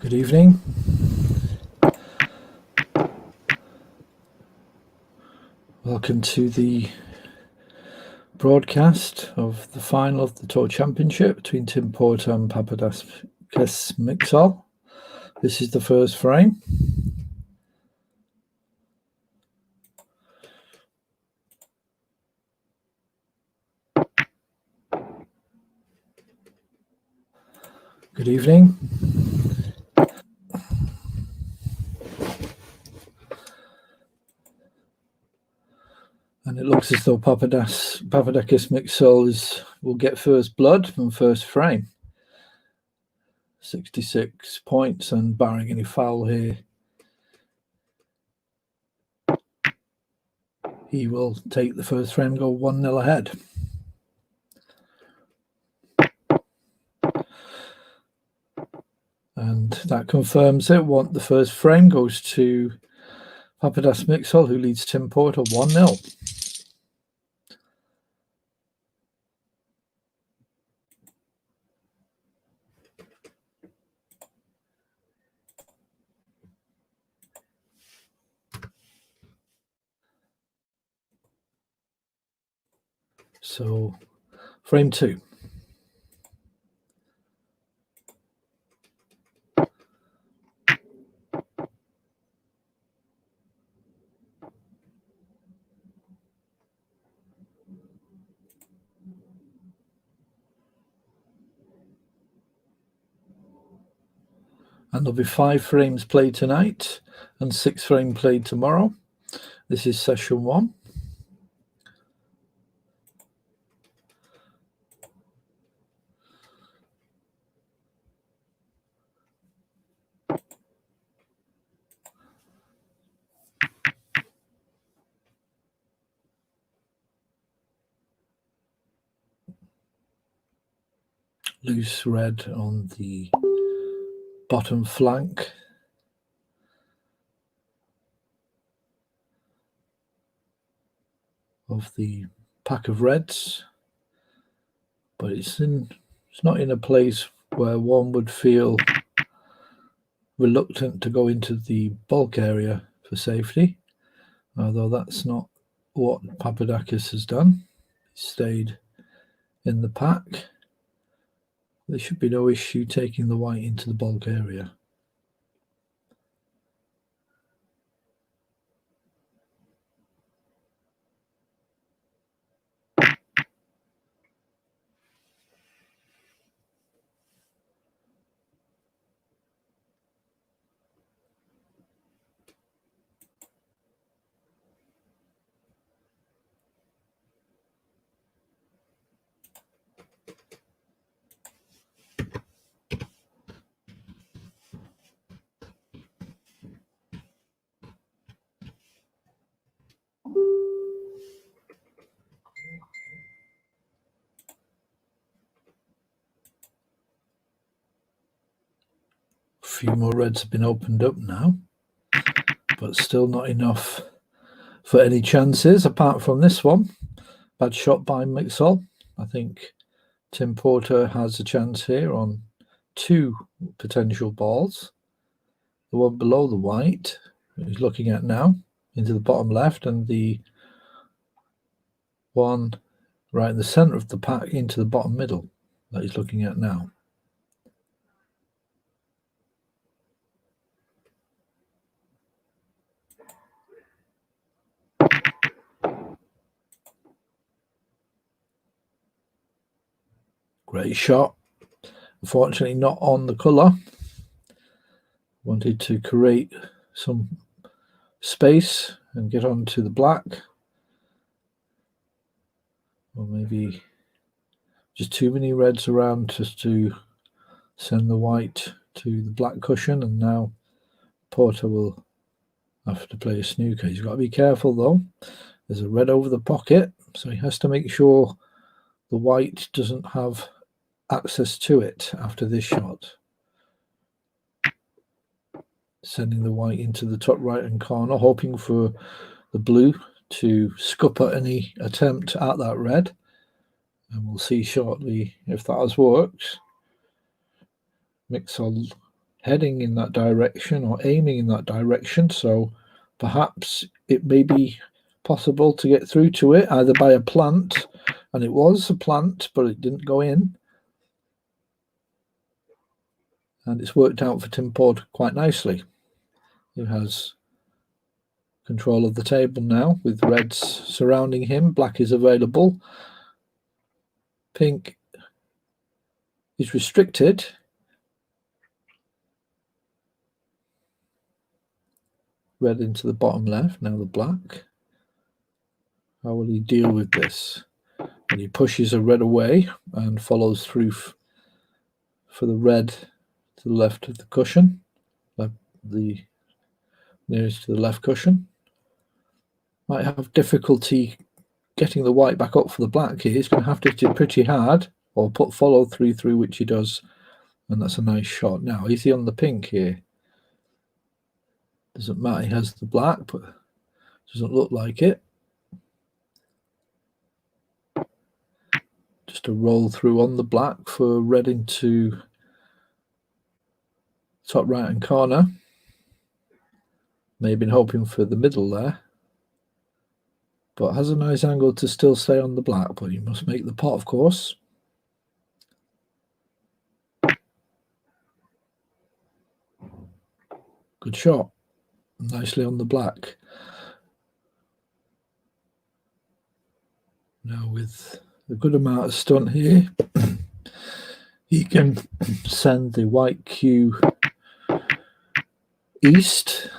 Good evening. Welcome to the broadcast of the final of the Tour Championship between Tim Porter and Papadakis Mixol. This is the first frame. Good evening. And it looks as though Papadakis Mixol will get first blood from first frame. 66 points, and barring any foul here, he will take the first frame, go 1-0 ahead. And that confirms it. The first frame goes to Papadakis Mixol, who leads Tim Porter 1-0. So, frame 2. And there'll be 5 frames played tonight and 6 frames played tomorrow. This is session 1. Loose red on the bottom flank. Of the pack of reds, but it's not in a place where one would feel reluctant to go into the bulk area for safety, although that's not what Papadakis has done. He stayed in the pack. There should be no issue taking the white into the bulk area. A few more reds have been opened up now, but still not enough for any chances apart from this one. Bad shot by Mixol. I think Tim Porter has a chance here on 2 potential balls. The one below the white, he's looking at now, into the bottom left, and the one right in the center of the pack into the bottom middle that he's looking at now. Great shot. Unfortunately not on the colour. Wanted to create some space and get onto the black. Or maybe just too many reds around just to send the white to the black cushion, and now Porter will have to play a snooker. He's got to be careful though. There's a red over the pocket, so he has to make sure the white doesn't have access to it after this shot. Sending the white into the top right hand corner, hoping for the blue to scupper any attempt at that red. And we'll see shortly if that has worked. Mixol heading in that direction or aiming in that direction, so perhaps it may be possible to get through to it either by a plant, and it was a plant but it didn't go in, and it's worked out for Tim Porter quite nicely. He has control of the table now with reds surrounding him. Black is available. Pink is restricted. Red into the bottom left, now the black. How will he deal with this? And he pushes a red away and follows through for the red to the left of the cushion, the nearest to the left cushion. Might have difficulty getting the white back up for the black here. He's going to have to hit it pretty hard or put follow through, which he does, and that's a nice shot. Now, is he on the pink here? Doesn't matter, he has the black, but doesn't look like it. Just a roll through on the black for red into top right hand corner. May have been hoping for the middle there, but has a nice angle to still stay on the black, but you must make the pot, of course. Good shot. Nicely on the black. Now with a good amount of stunt here, he can send the white cue east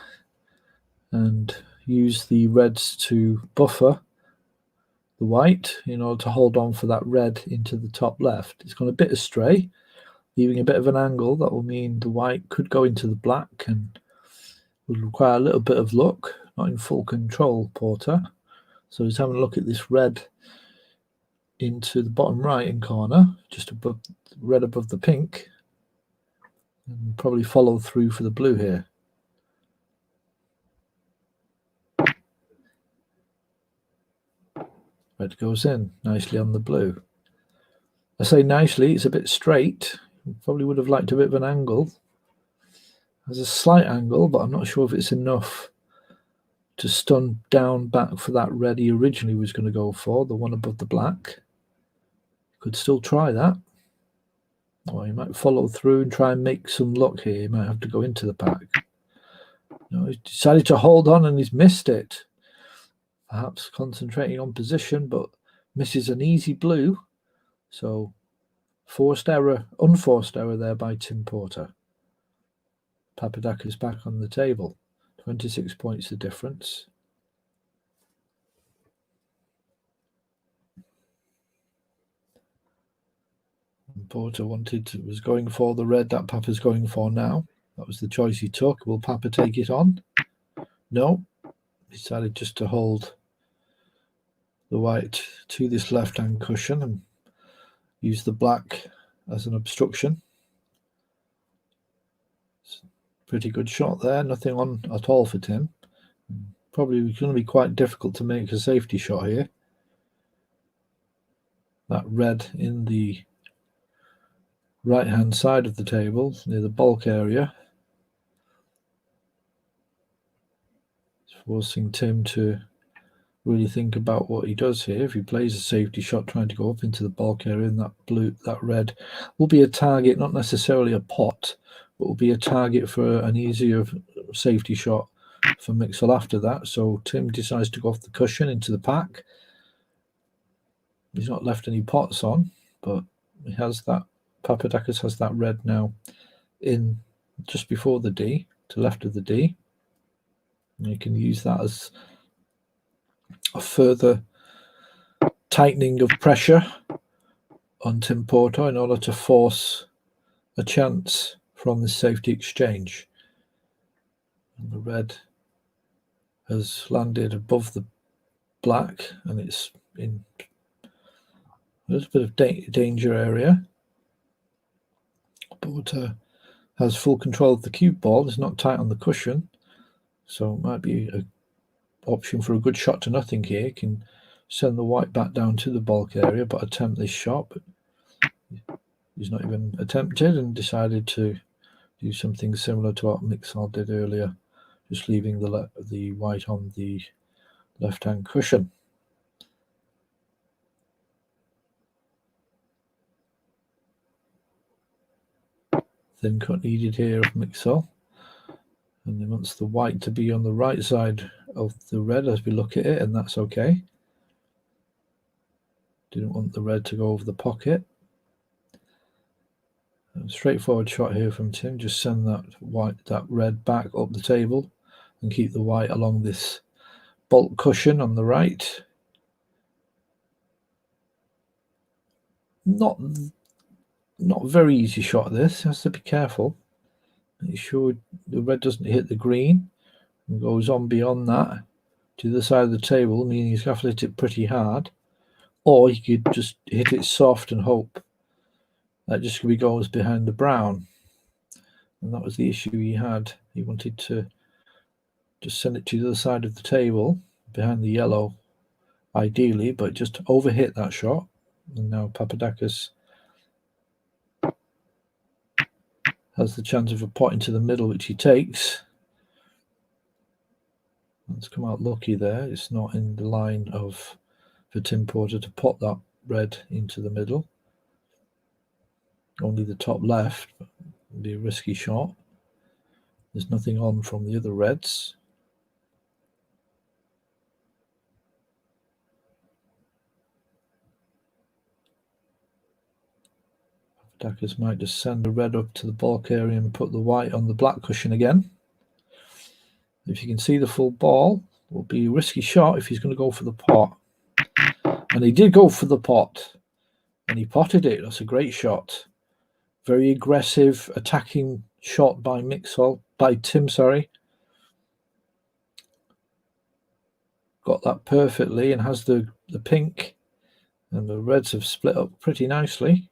and use the reds to buffer the white in order to hold on for that red into the top left. It's gone a bit astray, leaving a bit of an angle. That will mean the white could go into the black and would require a little bit of luck. Not in full control, Porter. So he's having a look at this red into the bottom right hand corner, just above red above the pink, and probably follow through for the blue here. Red goes in nicely on the blue. I say nicely, it's a bit straight. Probably would have liked a bit of an angle. There's a slight angle, but I'm not sure if it's enough to stun down back for that red he originally was going to go for, the one above the black. Could still try that. Or he might follow through and try and make some luck here. He might have to go into the pack. No, he's decided to hold on and he's missed it. Perhaps concentrating on position, but misses an easy blue. So unforced error there by Tim Porter. Papadakis back on the table. 26 points the difference. And Porter was going for the red that Papa's going for now. That was the choice he took. Will Papa take it on? No. He decided just to hold the white to this left-hand cushion and use the black as an obstruction. Pretty good shot there. Nothing on at all for Tim. Probably going to be quite difficult to make a safety shot here. That red in the right-hand side of the table, near the bulk area. It's forcing Tim to really think about what he does here. If he plays a safety shot trying to go up into the bulk area, and that red will be a target, not necessarily a pot, but will be a target for an easier safety shot for Mixwell after that. So Tim decides to go off the cushion into the pack. He's not left any pots on, but he has that. Papadakis has that red now in just before the D, to left of the D. And you can use that as a further tightening of pressure on Tim Porter in order to force a chance from the safety exchange. And the red has landed above the black, and it's in a little bit of danger area. Porter has full control of the cue ball. It's not tight on the cushion, so it might be an option for a good shot to nothing here. Can send the white back down to the bulk area, but attempt this shot. But he's not even attempted and decided to do something similar to what Mixol did earlier, just leaving the white on the left-hand cushion. Thin cut needed here of Mixol, and he wants the white to be on the right side of the red as we look at it, and that's okay. Didn't want the red to go over the pocket. A straightforward shot here from Tim. Just send that red back up the table and keep the white along this bolt cushion on the right. Not very easy shot this. Has to be careful. Make sure the red doesn't hit the green and goes on beyond that to the side of the table, meaning he's going to have to hit it pretty hard. Or he could just hit it soft and hope that just goes behind the brown. And that was the issue he had. He wanted to just send it to the other side of the table behind the yellow, ideally, but just overhit that shot. And now Papadakis has the chance of a pot into the middle, which he takes. Let's come out lucky there. It's not in the line for Tim Porter to pot that red into the middle. Only the top left. Would be a risky shot. There's nothing on from the other reds. Papadakis might just send the red up to the balk area and put the white on the black cushion again. If you can see the full ball, it will be a risky shot if he's going to go for the pot. And he did go for the pot. And he potted it. That's a great shot. Very aggressive, attacking shot by Tim, sorry. Got that perfectly and has the pink. And the reds have split up pretty nicely.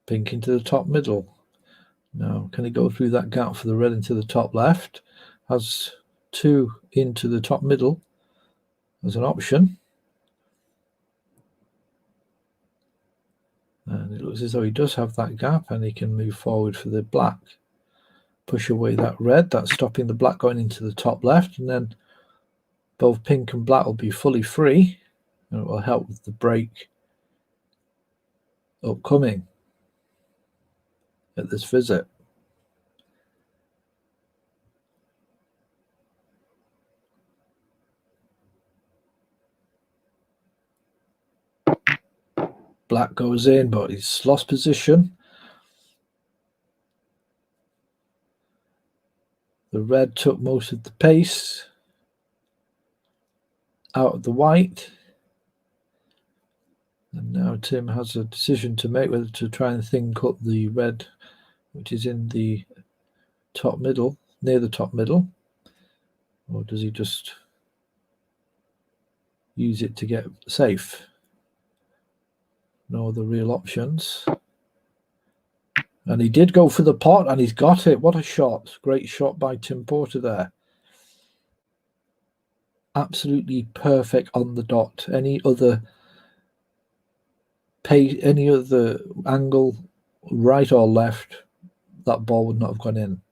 Pink into the top middle. Now, can he go through that gap for the red into the top left? Has two into the top middle as an option. And it looks as though he does have that gap and he can move forward for the black. Push away that red. That's stopping the black going into the top left. And then both pink and black will be fully free. And it will help with the break upcoming at this visit. Black goes in, but he's lost position. The red took most of the pace out of the white. And now Tim has a decision to make whether to try and thin cut the red, which is in the top middle, near the top middle, or does he just use it to get safe? No other real options. And he did go for the pot and he's got it. What a shot. Great shot by Tim Porter there. Absolutely perfect on the dot. Any other angle, right or left, that ball would not have gone in.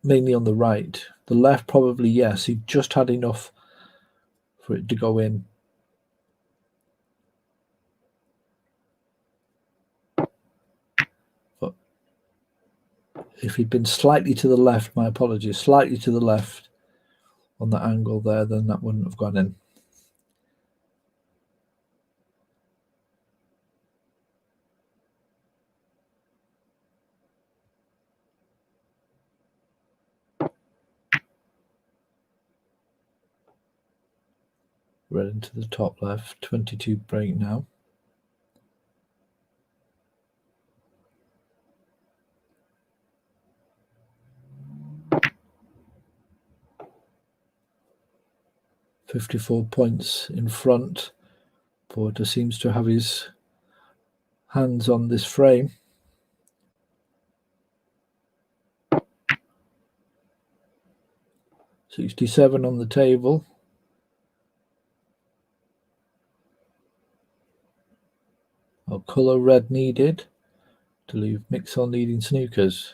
Mainly on the right. The left, probably, yes. He just had enough for it to go in. But if he'd been slightly to the left, my apologies, slightly to the left on that angle there, then that wouldn't have gone in. Red into the top left, 22 break now. £54 in front. Porter seems to have his hands on this frame. $67 on the table. Or colour red needed to leave Mixel needing snookers.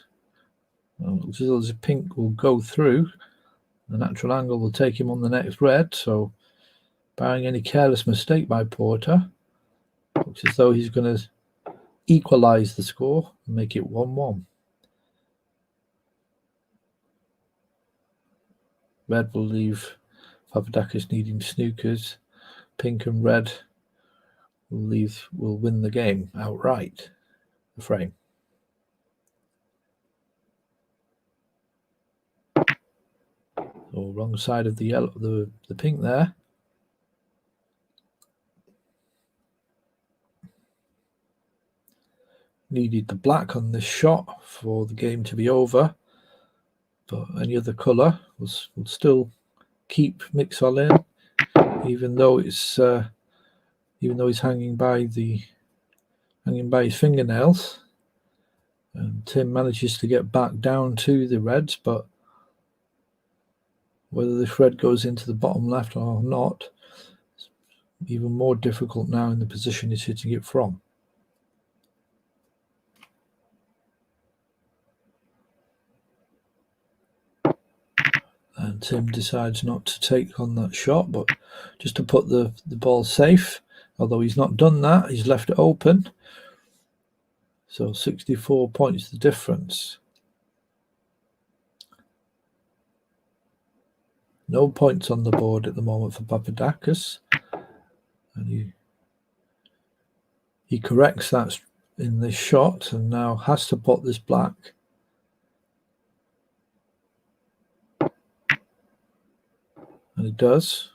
Well, it looks as though the pink will go through. The natural angle will take him on the next red, so barring any careless mistake by Porter, looks as though he's going to equalise the score and make it 1-1. Red will leave Papadakis needing snookers. Pink and red will win the game outright. The frame. So wrong side of the yellow, the pink there. Needed the black on this shot for the game to be over, but any other colour will still keep Mixel in, even though he's hanging by his fingernails. And Tim manages to get back down to the reds, but whether this red goes into the bottom left or not, it's even more difficult now in the position he's hitting it from. And Tim decides not to take on that shot, but just to put the ball safe. Although he's not done that, he's left it open. So 64 points the difference. No points on the board at the moment for Papadakis. And he corrects that in this shot and now has to pot this black. And he does.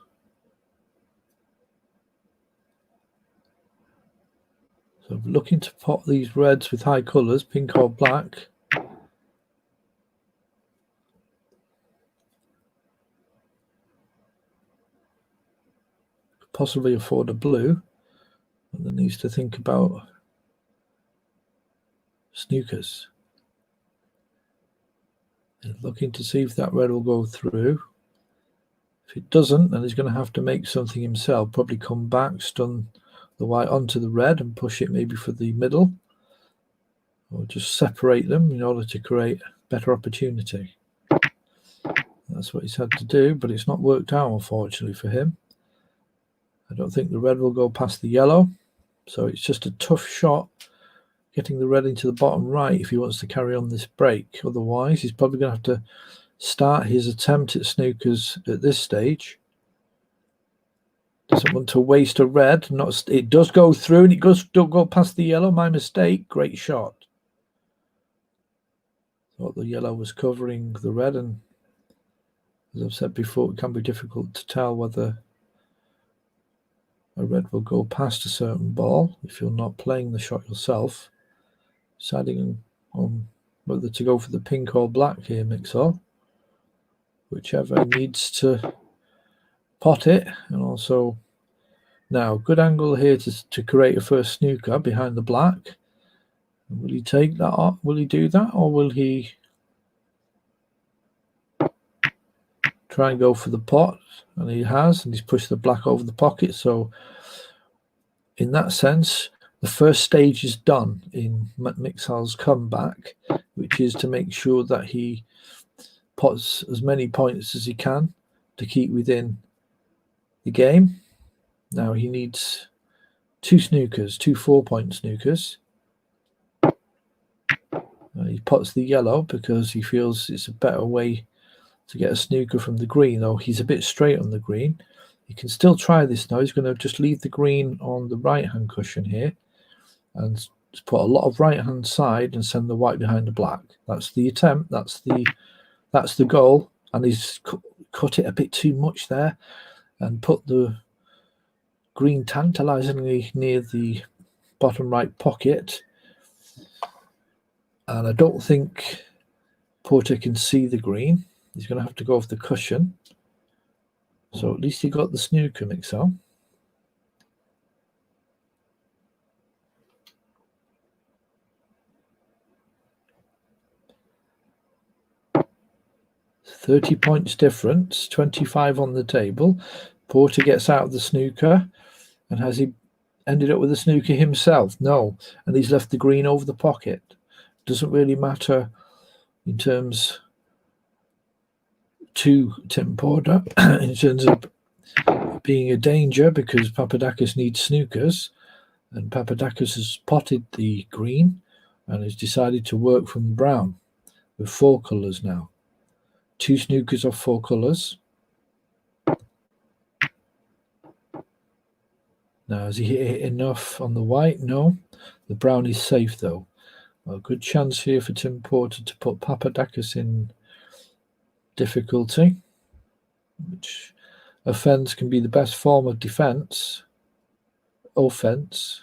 So looking to pot these reds with high colours, pink or black. Could possibly afford a blue. And then needs to think about snookers. And looking to see if that red will go through. If it doesn't, then he's going to have to make something himself. Probably come back, stun the white onto the red and push it maybe for the middle. Or just separate them in order to create better opportunity. That's what he's had to do, but it's not worked out, unfortunately, for him. I don't think the red will go past the yellow. So it's just a tough shot getting the red into the bottom right if he wants to carry on this break. Otherwise, he's probably going to have to start his attempt at snookers at this stage. Doesn't want to waste a red. It does go through and it does go past the yellow. My mistake. Great shot. Thought the yellow was covering the red, and as I've said before, it can be difficult to tell whether a red will go past a certain ball if you're not playing the shot yourself. Deciding on whether to go for the pink or black here, Mixel. Whichever needs to pot it. And also now good angle here to create a first snooker behind the black. And will he take that up? Will he do that, or will he try and go for the pot? And he has, and he's pushed the black over the pocket. So in that sense, the first stage is done in Mixel's comeback, which is to make sure that he pots as many points as he can to keep within the game. Now he needs two snookers, two 4-point snookers. He pots the yellow because he feels it's a better way to get a snooker from the green, though he's a bit straight on the green. He can still try this now. He's going to just leave the green on the right-hand cushion here and put a lot of right-hand side and send the white behind the black. That's the attempt. That's the goal. And he's cut it a bit too much there and put the green tantalizingly near the bottom right pocket. And I don't think Porter can see the green. He's going to have to go off the cushion. So at least he got the snooker, Mixel. $30 points difference, 25 on the table. Porter gets out of the snooker, and has he ended up with a snooker himself? No. And he's left the green over the pocket. Doesn't really matter in terms to Tim Porter in terms of being a danger, because Papadakis needs snookers, and Papadakis has potted the green and has decided to work from brown with 4 colours now. 2 snookers off 4 colours. Now, has he hit enough on the white? No. The brown is safe, though. A good chance here for Tim Porter to put Papadakis in difficulty, which offence can be the best form of defence. Offence.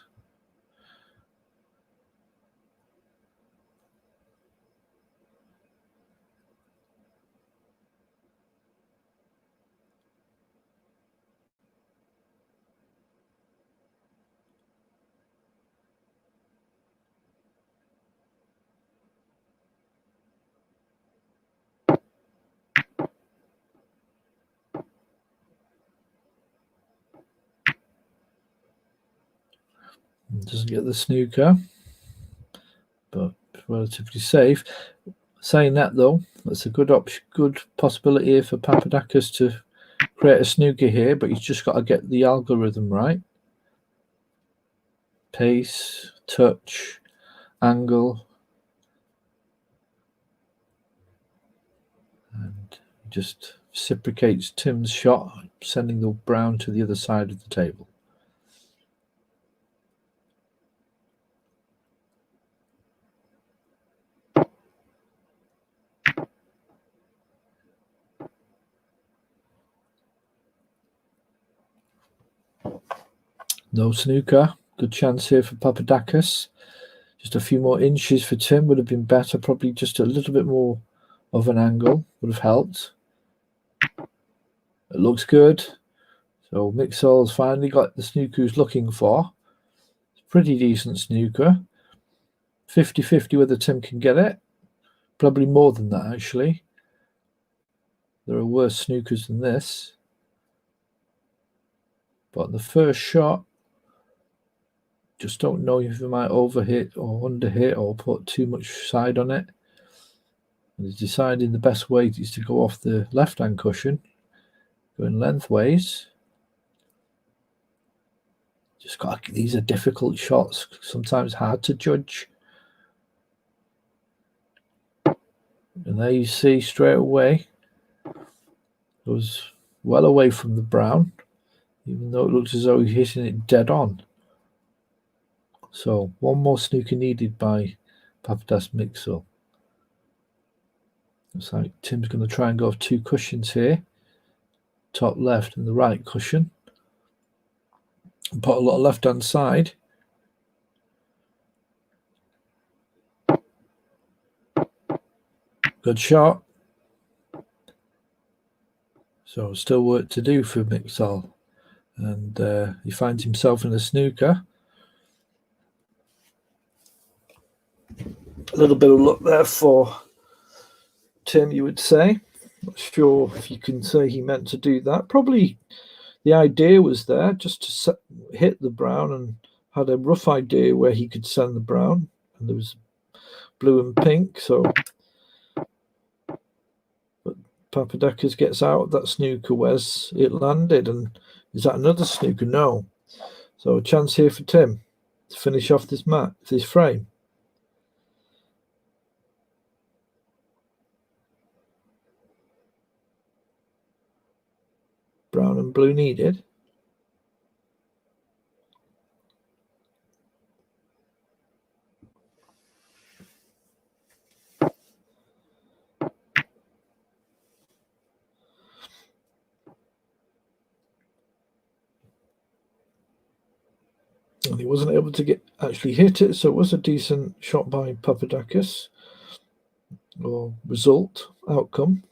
Doesn't get the snooker, but relatively safe. Saying that, though, that's a good option, good possibility here for Papadakis to create a snooker here, but he's just got to get the algorithm right. Pace, touch, angle, and just reciprocates Tim's shot, sending the brown to the other side of the table. No snooker. Good chance here for Papadakis. Just a few more inches for Tim would have been better. Probably just a little bit more of an angle would have helped. It looks good. So Mixol's finally got the snooker he's looking for. It's a pretty decent snooker. 50-50 whether Tim can get it. Probably more than that, actually. There are worse snookers than this. But the first shot, just don't know if he might overhit or underhit or put too much side on it. And he's deciding the best way is to go off the left-hand cushion, going lengthways. Just got these are difficult shots, sometimes hard to judge. And there you see straight away, it was well away from the brown, even though it looks as though he's hitting it dead on. So one more snooker needed by Papadakis Mixol. Looks like Tim's going to try and go off 2 cushions here, top left and the right cushion. And put a lot of left-hand side. Good shot. So still work to do for Mixol. And he finds himself in a snooker. A little bit of luck there for Tim, you would say. Not sure if you can say he meant to do that. Probably the idea was there just to hit the brown, and had a rough idea where he could send the brown. And there was blue and pink. So but Papadakis gets out that snooker. Where's it landed? And is that another snooker? No. So a chance here for Tim to finish off this frame. Brown and blue needed. And he wasn't able to actually hit it, so it was a decent shot by Papadakis, or outcome.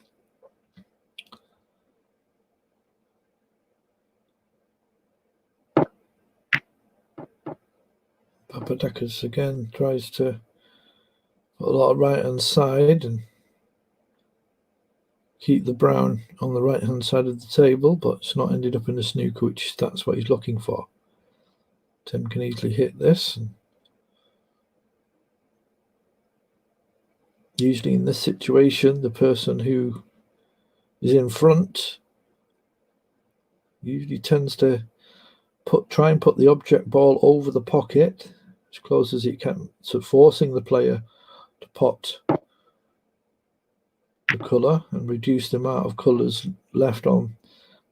Papadakis again tries to put a lot of right-hand side and keep the brown on the right-hand side of the table, but it's not ended up in the snooker, which that's what he's looking for. Tim can easily hit this. And usually in this situation, the person who is in front usually tends to try and put the object ball over the pocket as close as it can, so forcing the player to pot the colour and reduce the amount of colours left on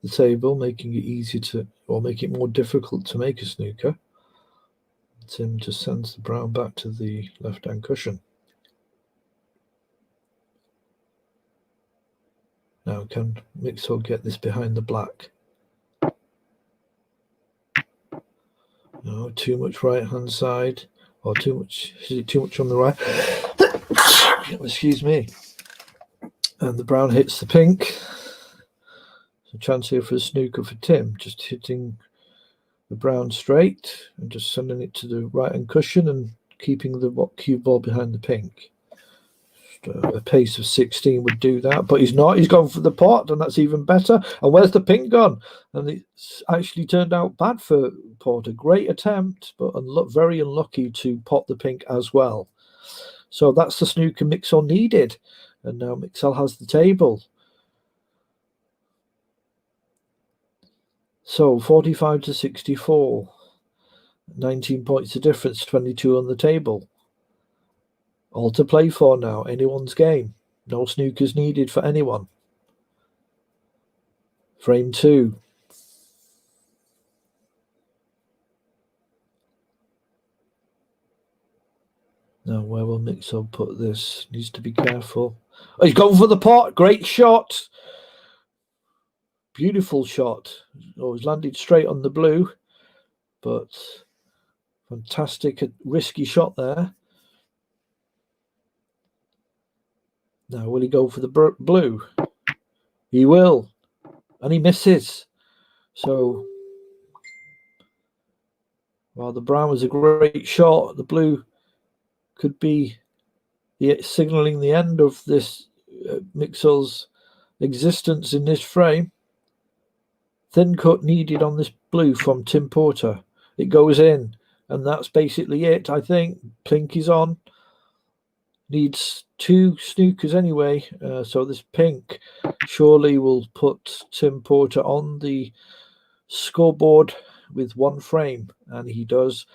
the table, making it easier to, or make it more difficult to make a snooker. Tim just sends the brown back to the left-hand cushion. Now can Mixel get this behind the black? No, too much right-hand side, or too much, is it too much on the right? Excuse me. And the brown hits the pink. So chance here for a snooker for Tim, just hitting the brown straight and just sending it to the right-hand cushion and keeping the cue ball behind the pink. A pace of 16 would do that, but he's not. He's gone for the pot, and that's even better. And where's the pink gone? And it's actually turned out bad for Porter. Great attempt, but very unlucky to pot the pink as well. So that's the snooker Mixel needed. And now Mixel has the table. So 45 to 64. 19 points of difference, 22 on the table. All to play for now. Anyone's game. No snookers needed for anyone. Frame 2. Now, where will Mixel put this? Needs to be careful. Oh, he's gone for the pot. Great shot. Beautiful shot. Oh, he's landed straight on the blue. But fantastic, risky shot there. Now, will he go for the blue? He will. And he misses. So, while the brown was a great shot, the blue could be signalling the end of this Mixel's existence in this frame. Thin cut needed on this blue from Tim Porter. It goes in, and that's basically it, I think. Pink is on. Needs 2 snookers anyway, so this pink surely will put Tim Porter on the scoreboard with 1 frame, and he does,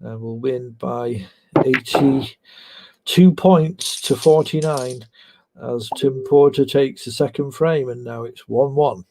and will win by 82 points to 49 as Tim Porter takes the second frame, and now it's 1-1.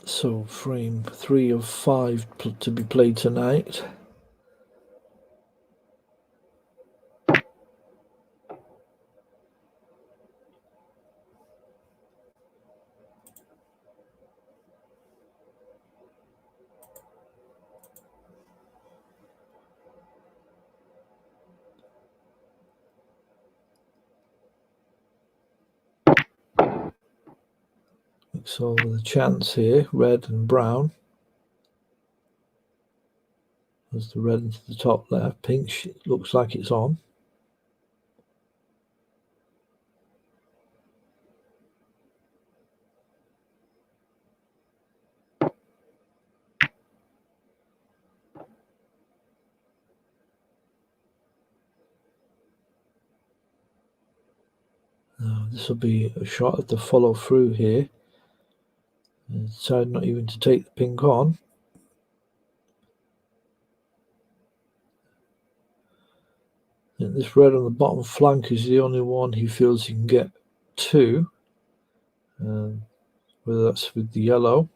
So frame 3 of 5 to be played tonight. So with a chance here, red and brown. There's the red into the top left. Pink looks like it's on. Now this will be a shot at the follow through here. Decide not even to take the pink on. I think this red on the bottom flank is the only one he feels he can get to. Whether that's with the yellow.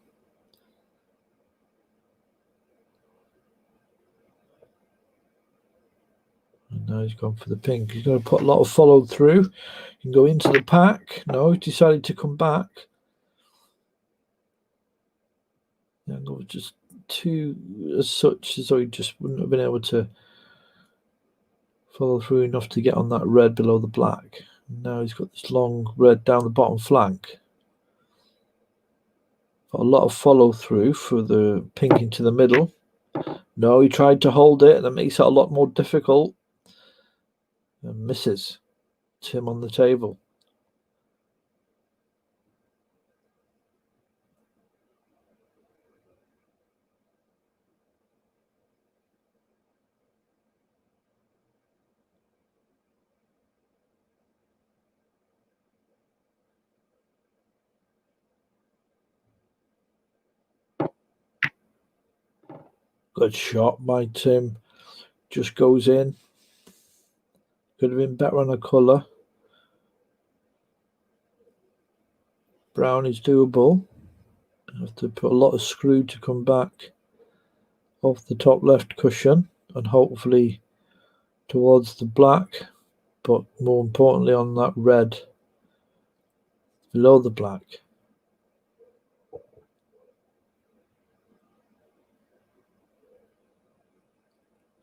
And now he's gone for the pink. He's going to put a lot of follow through. He can go into the pack. No, he decided to come back. The angle was just too as such as though he just wouldn't have been able to follow through enough to get on that red below the black. And now he's got this long red down the bottom flank. Got a lot of follow through for the pink into the middle. No, he tried to hold it. That makes it a lot more difficult. And misses. Tim on the table. Good shot by Tim. Just goes in. Could have been better on the colour. Brown is doable. Have to put a lot of screw to come back off the top left cushion and hopefully towards the black, but more importantly on that red below the black.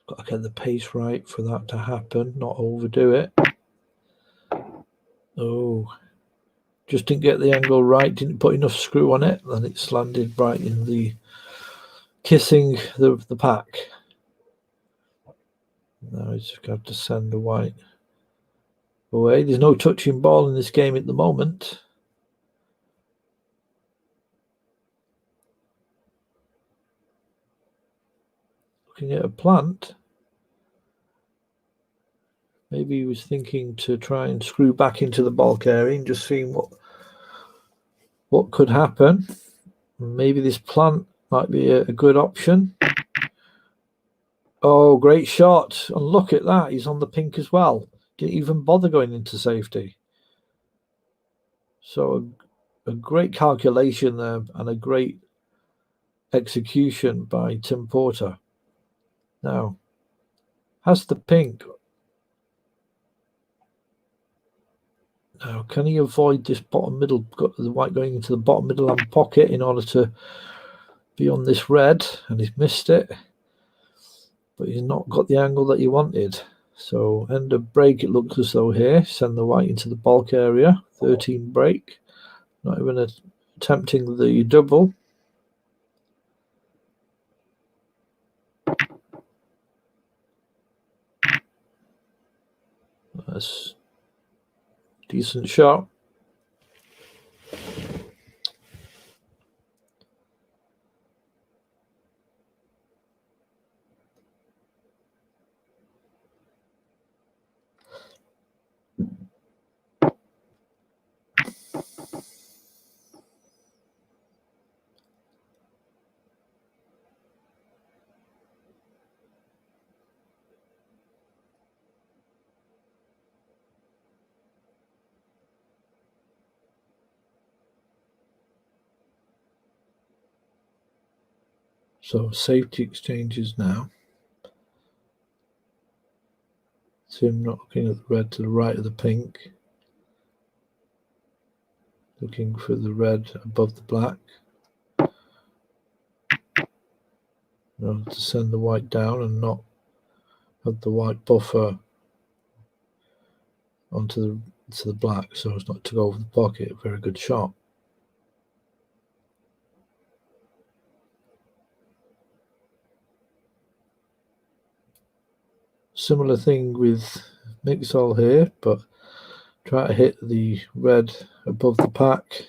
Got to get the pace right for that to happen, not overdo it. Oh, just didn't get the angle right, didn't put enough screw on it, and it's landed right in the kissing the pack. Now he's got to send the white away. There's no touching ball in this game at the moment. Looking at a plant. Maybe he was thinking to try and screw back into the bulk area and just seeing what could happen. Maybe this plant might be a good option. Oh, great shot. And look at that. He's on the pink as well. Didn't even bother going into safety. So a great calculation there and a great execution by Tim Porter. Now, has the pink. Now, can he avoid this bottom middle, got the white going into the bottom middle hand pocket in order to be on this red? And he's missed it. But he's not got the angle that he wanted. So end of break, it looks as though here. Send the white into the bulk area. 13 break. Not even attempting the double. That's a decent shot. So safety exchanges now. Tim not looking at the red to the right of the pink. Looking for the red above the black. In order to send the white down and not have the white buffer onto the black, so as not to go over the pocket. Very good shot. Similar thing with Mixol here, but try to hit the red above the pack.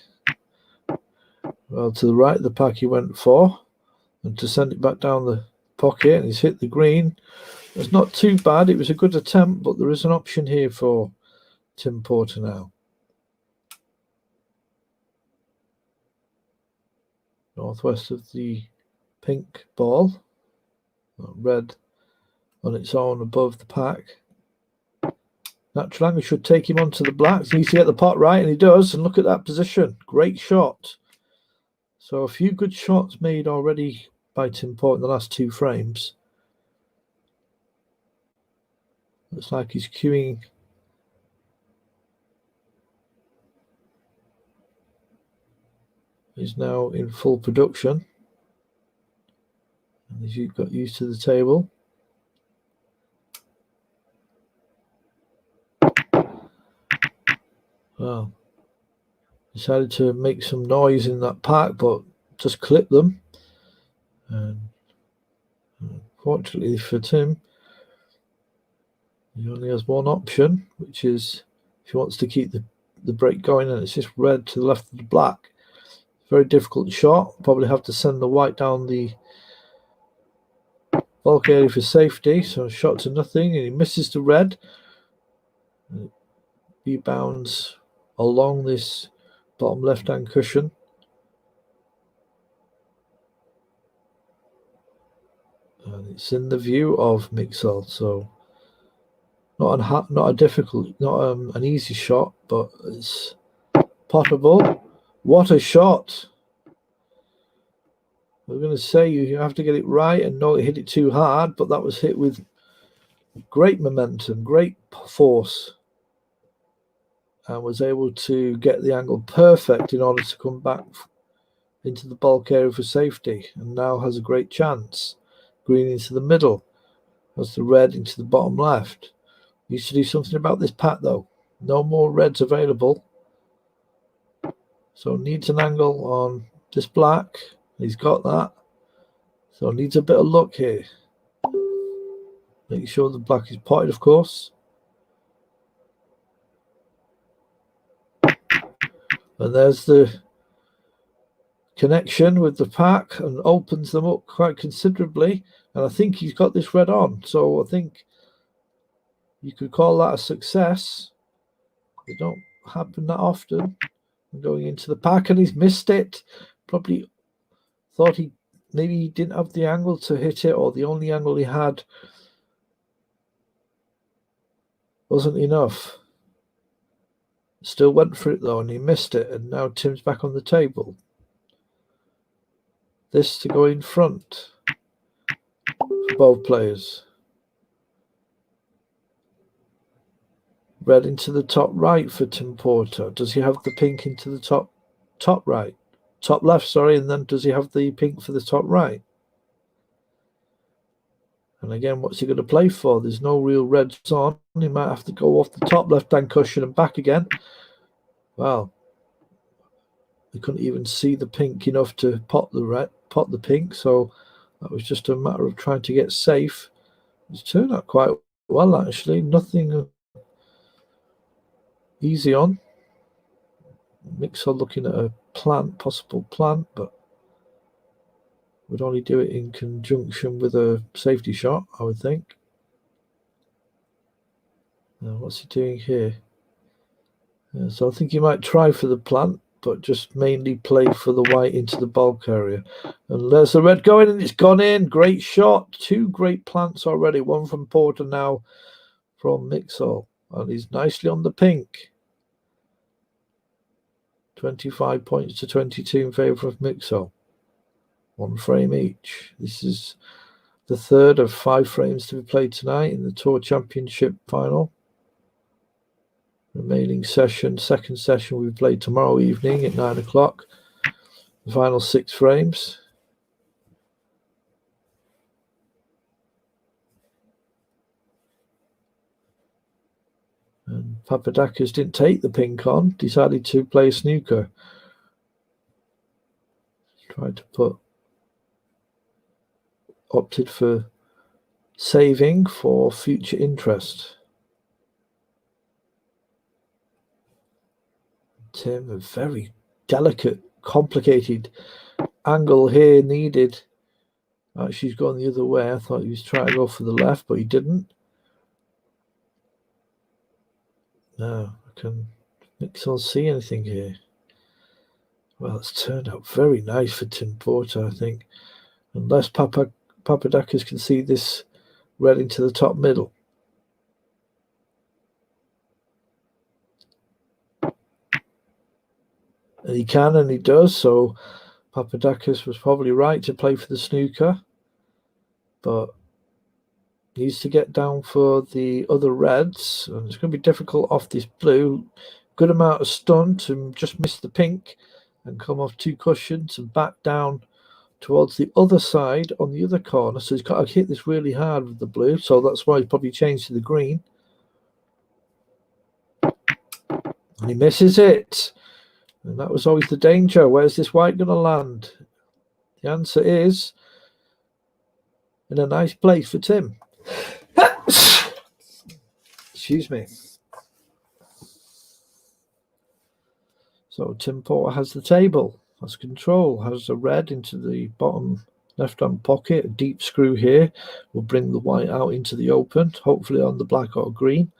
Well, to the right of the pack he went for, and to send it back down the pocket, and he's hit the green. It's not too bad. It was a good attempt, but there is an option here for Tim Porter now. Northwest of the pink ball, red on its own above the pack. Natural angle should take him onto the blacks. He needs to get the pot right, and he does. And look at that position. Great shot. So a few good shots made already by Tim Porter in the last two frames. Looks like he's queuing. He's now in full production. And he's got used to the table. Well, decided to make some noise in that pack, but just clip them. And fortunately for Tim, he only has one option, which is if he wants to keep the break going, and it's just red to the left of the black. Very difficult shot. Probably have to send the white down the bulk area for safety. So shot to nothing, and he misses the red. And it rebounds along this bottom left-hand cushion. And it's in the view of Mixol, so not a difficult, not an easy shot, but it's potable. What a shot! I was going to say you have to get it right and not hit it too hard, but that was hit with great momentum, great force, and was able to get the angle perfect in order to come back into the bulk area for safety, and now has a great chance. Green into the middle, has the red into the bottom left. Needs to do something about this pack though. No more reds available, so needs an angle on this black. He's got that, so needs a bit of luck here. Make sure the black is potted, of course. And there's the connection with the pack and opens them up quite considerably. And I think he's got this red on. So I think you could call that a success. They don't happen that often. Going into the pack, and he's missed it. Probably thought maybe he didn't have the angle to hit it, or the only angle he had wasn't enough. Still went for it though, and he missed it, and now Tim's back on the table. This to go in front for both players. Red into the top right for Tim Porter. Does he have the pink into the top right? Top left, sorry, and then does he have the pink for the top right? And again, what's he going to play for? There's no real reds on. He might have to go off the top left-hand cushion and back again. Well, he couldn't even see the pink enough to pot the pink, so that was just a matter of trying to get safe. It's turned out quite well, actually. Nothing easy on. Mixol looking at a possible plant, but would only do it in conjunction with a safety shot, I would think. Now, what's he doing here? So I think he might try for the plant, but just mainly play for the white into the bulk area. And there's the red going, and it's gone in. Great shot. Two great plants already. One from Porter, now from Mixol. And he's nicely on the pink. 25 points to 22 in favour of Mixol. 1 frame each. This is the third of 5 frames to be played tonight in the Tour Championship final. Remaining session, second session, will be played tomorrow evening at 9 o'clock. The final 6 frames. And Papadakis didn't take the pink on, decided to play snooker. Tried to opted for saving for future interest. Tim, a very delicate, complicated angle here needed. Actually, he's gone the other way. I thought he was trying to go for the left, but he didn't. Now, can Mixel see anything here? Well, it's turned out very nice for Tim Porter, I think. Unless Papadakis can see this red into the top middle. And he can, and he does, so Papadakis was probably right to play for the snooker, but needs to get down for the other reds, and it's going to be difficult off this blue. Good amount of stun to just miss the pink and come off 2 cushions and back down towards the other side on the other corner. So he's got to hit this really hard with the blue, so that's why he's probably changed to the green. And he misses it. And that was always the danger. Where's this white going to land? The answer is in a nice place for Tim. Excuse me. So Tim Porter has the table, has control, has a red into the bottom left-hand pocket. A deep screw here will bring the white out into the open, hopefully on the black or green.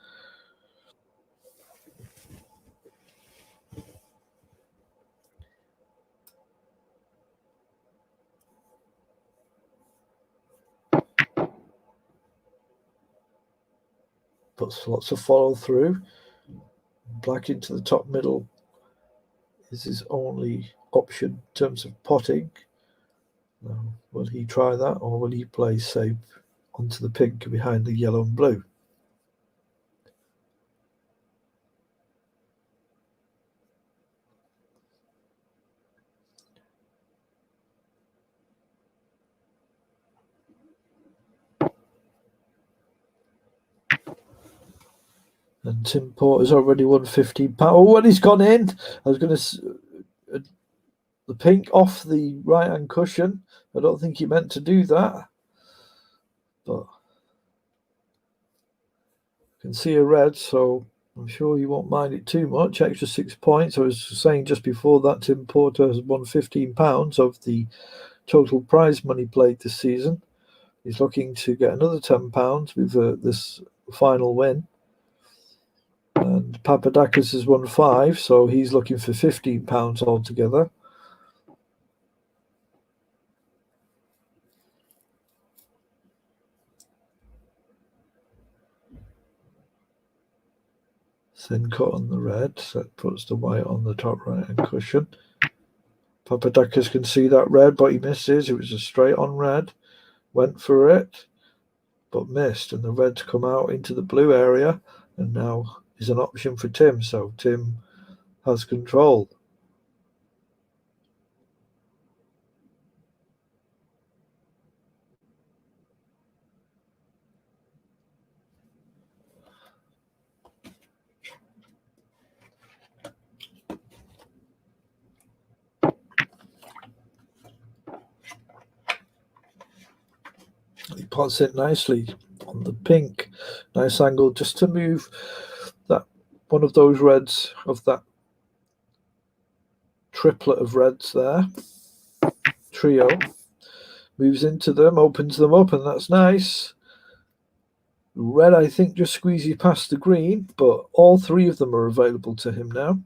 Puts lots of follow through. Black into the top middle is his only option in terms of potting. Now, will he try that, or will he play safe onto the pink behind the yellow and blue? And Tim Porter's already won £15. Oh, and he's gone in. I was going to... the pink off the right-hand cushion. I don't think he meant to do that. But I can see a red, so I'm sure he won't mind it too much. Extra 6 points. I was saying just before that Tim Porter has won £15 of the total prize money played this season. He's looking to get another £10 with this final win. And Papadakis has won 5, so he's looking for £15 altogether. Thin cut on the red, so that puts the white on the top right-hand cushion. Papadakis can see that red, but he misses. It was a straight-on red. Went for it, but missed, and the red's come out into the blue area, and now is an option for Tim, so Tim has control. He pots it nicely on the pink. Nice angle just to move that one of those reds of that triplet of reds there. Trio. Moves into them, opens them up, and that's nice. Red, I think, just squeezes past the green, but all 3 of them are available to him now,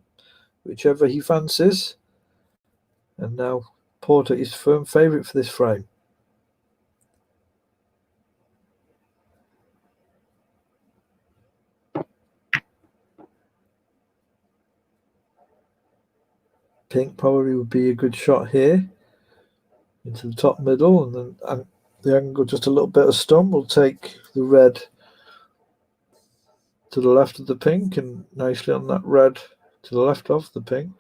whichever he fancies. And now Porter is firm favourite for this frame. Pink probably would be a good shot here. into the top middle, and then the angle just a little bit of stun will take the red to the left of the pink, and nicely on that red to the left of the pink.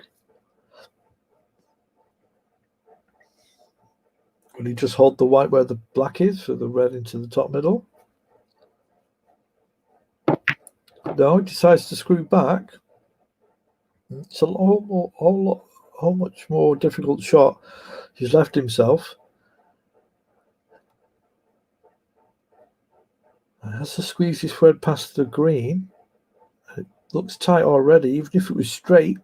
Will he just hold the white where the black is for the red into the top middle? No, he decides to screw back. It's a whole much more difficult shot he's left himself. He has to squeeze his red past the green. It looks tight already, even if it was straight.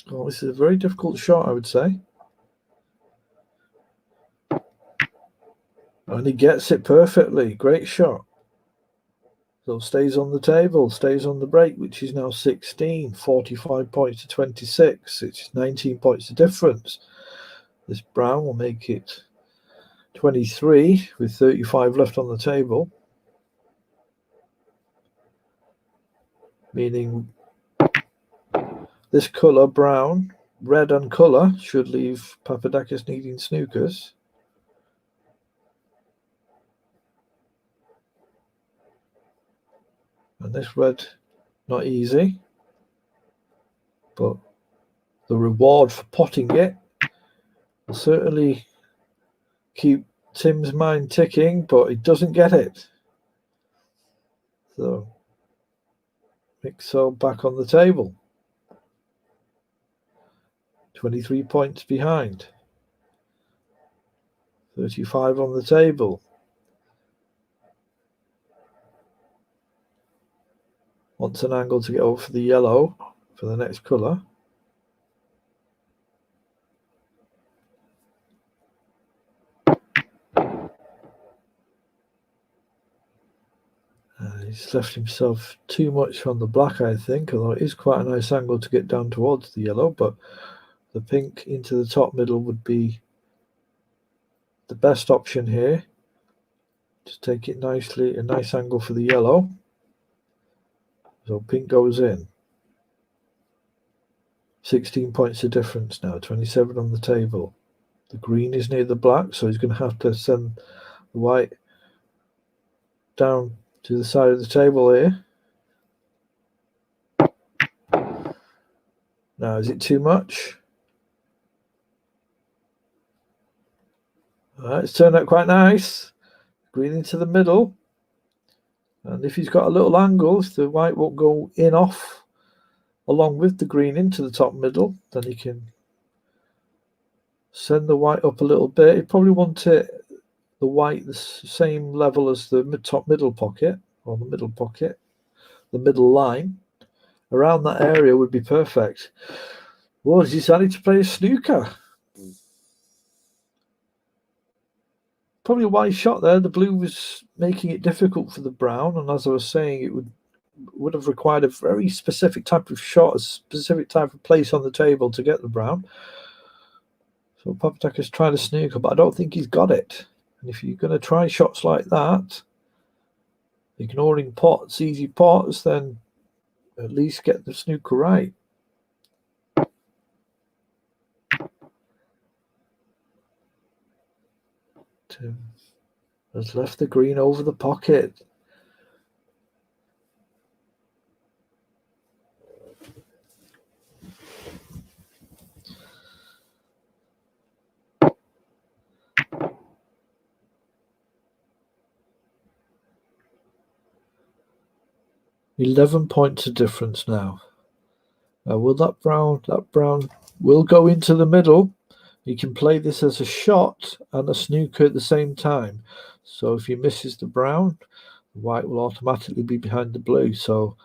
Well, this is a very difficult shot, I would say. And he gets it perfectly. Great shot. So stays on the table, stays on the break, which is now 16, 45 points to 26. It's 19 points of difference. This brown will make it 23 with 35 left on the table. Meaning this colour, brown, red and colour, should leave Papadakis needing snookers. And this red, not easy. But the reward for potting it will certainly keep Tim's mind ticking, but he doesn't get it. So Mixel back on the table. 23 points behind. 35 on the table. Wants an angle to get over for the yellow for the next colour. He's left himself too much on the black, I think, although it is quite a nice angle to get down towards the yellow, but the pink into the top middle would be the best option here. Just take it nicely, a nice angle for the yellow. So pink goes in. 16 points of difference now, 27 on the table. The green is near the black, so he's going to have to send the white down to the side of the table here. Now, is it too much? All right, it's turned out quite nice. Green into the middle. And if he's got a little angle, if the white won't go in off along with the green into the top middle, then he can send the white up a little bit. He probably want it, the white, the same level as the top middle pocket, or the middle pocket, the middle line. Around that area would be perfect. Well, he's decided to play a snooker. Probably a wise shot there. The blue was making it difficult for the brown, and as I was saying, it would have required a very specific type of shot, a specific type of place on the table to get the brown. So Papadakis tried a snooker, but I don't think he's got it. And if you're going to try shots like that, ignoring pots, easy pots, then at least get the snooker right. Tim has left the green over the pocket. $11 points of difference now. Will that brown will go into the middle. You can play this as a shot and a snooker at the same time. So if he misses the brown, the white will automatically be behind the blue. So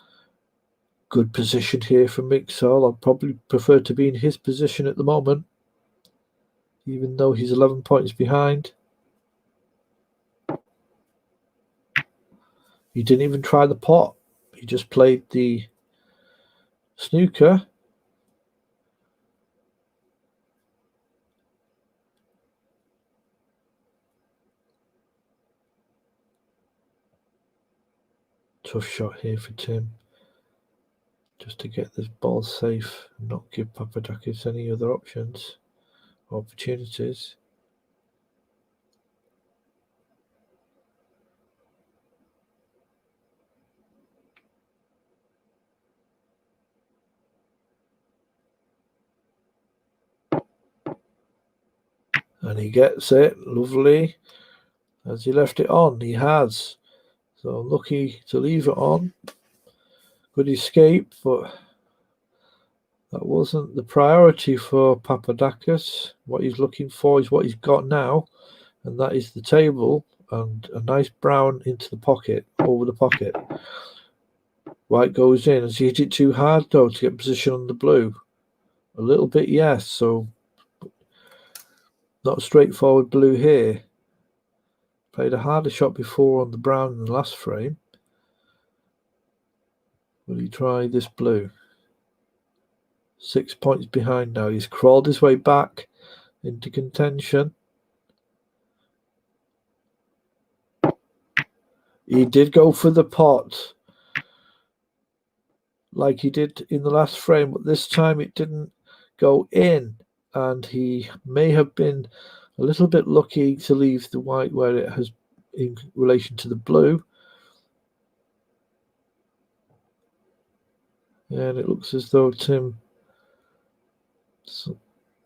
good position here for Mixel. I'd probably prefer to be in his position at the moment, even though he's 11 points behind. He didn't even try the pot. He just played the snooker. Tough shot here for Tim. Just to get this ball safe and not give Papadakis any other options or opportunities. And he gets it. Lovely. Has he left it on? He has. So lucky to leave it on. Good escape, but that wasn't the priority for Papadakis. What he's looking for is what he's got now, and that is the table and a nice brown into the pocket, over the pocket. White goes in. Has he hit it too hard, though, to get position on the blue? A little bit, yes. So not straightforward blue here. Played a harder shot before on the brown in the last frame. Will he try this blue? 6 points behind now. He's crawled his way back into contention. He did go for the pot like he did in the last frame, but this time it didn't go in, and he may have been a little bit lucky to leave the white where it has in relation to the blue. And it looks as though Tim,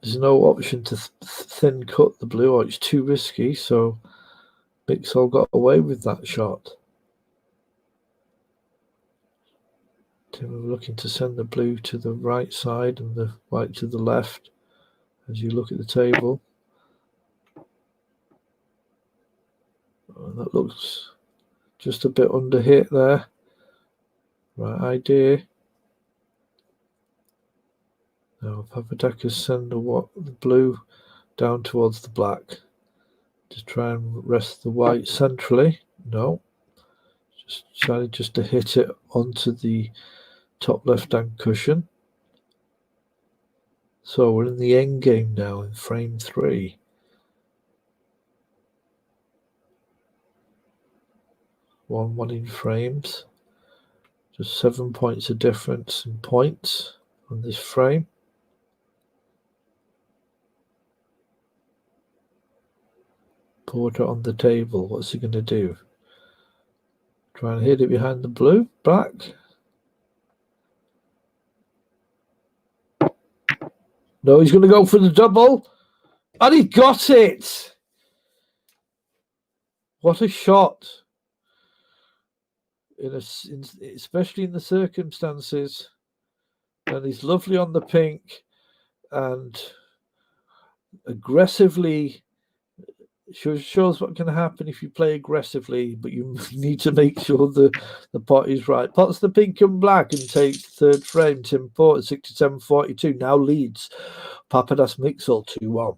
there's no option to thin cut the blue, or it's too risky, so Mixol got away with that shot. Tim looking to send the blue to the right side and the white to the left as you look at the table. That looks just a bit under hit there. Right idea. Now Papadakis send the blue down towards the black to try and rest the white centrally. No. Just decided just to hit it onto the top left-hand cushion. So we're in the end game now in frame 3. 1-1 in frames. Just 7 points of difference in points on this frame. Porter on the table. What's he going to do? Try and hit it behind the blue, black. No, he's going to go for the double. And he got it. What a shot. Especially in the circumstances. And he's lovely on the pink and aggressively shows what can happen if you play aggressively, but you need to make sure the pot is right. Pots the pink and black and takes third frame. Tim Porter 67-42 now leads Papadas Mixol 2-1.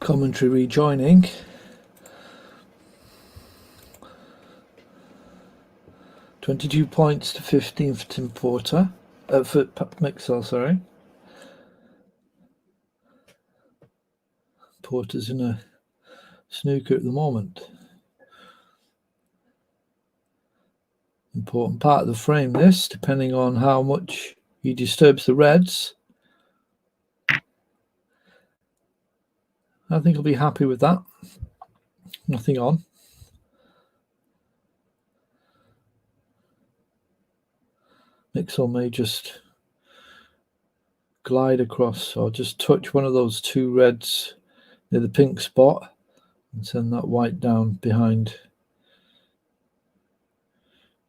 Commentary rejoining. $22 points to 15 for Tim Porter. For Mixel, sorry. Porter's in a snooker at the moment. Important part of the frame, this, depending on how much he disturbs the reds. I think he'll be happy with that. Nothing on. Mixel may just glide across or just touch one of those two reds near the pink spot and send that white down behind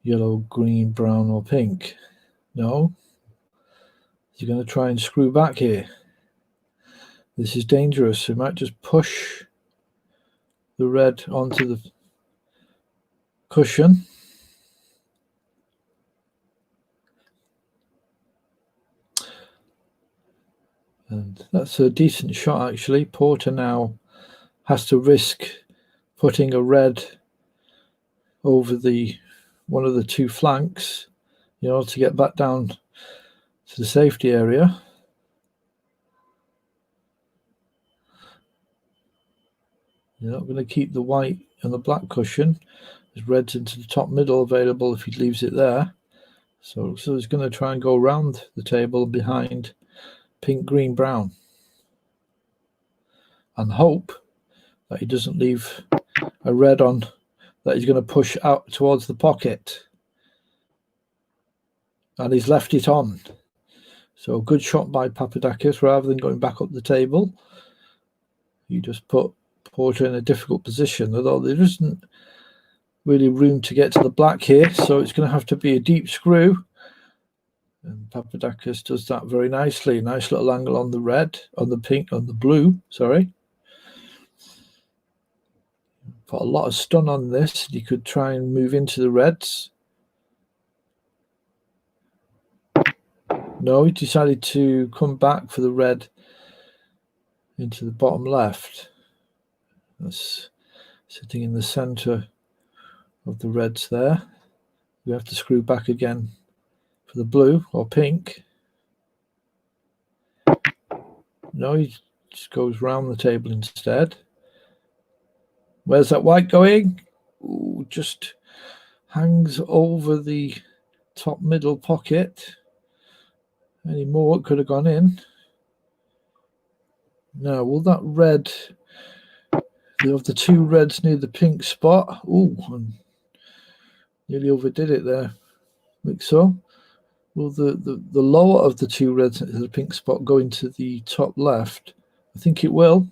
yellow, green, brown or pink. No. He's going to try and screw back here. This is dangerous. He might just push the red onto the cushion. And that's a decent shot, actually. Porter now has to risk putting a red over one of the two flanks, to get back down to the safety area. You're not going to keep the white and the black cushion. There's reds into the top middle available if he leaves it there. So he's going to try and go around the table behind pink, green, brown, and hope that he doesn't leave a red on that he's going to push out towards the pocket. And he's left it on. So a good shot by Papadakis. Rather than going back up the table, you just put Porter in a difficult position, although there isn't really room to get to the black here, so it's going to have to be a deep screw. And Papadakis does that very nicely. Nice little angle on the red, on the pink, on the blue, sorry. Put a lot of stun on this. You could try and move into the reds. No, he decided to come back for the red into the bottom left. That's sitting in the center of the reds there. We have to screw back again for the blue or pink. No, he just goes round the table instead. Where's that white going? Ooh, just hangs over the top middle pocket. Any more could have gone in. Now, will that red, of the two reds near the pink spot? Ooh, nearly overdid it there. Like so. Will the lower of the two reds at the pink spot go into the top left? I think it will.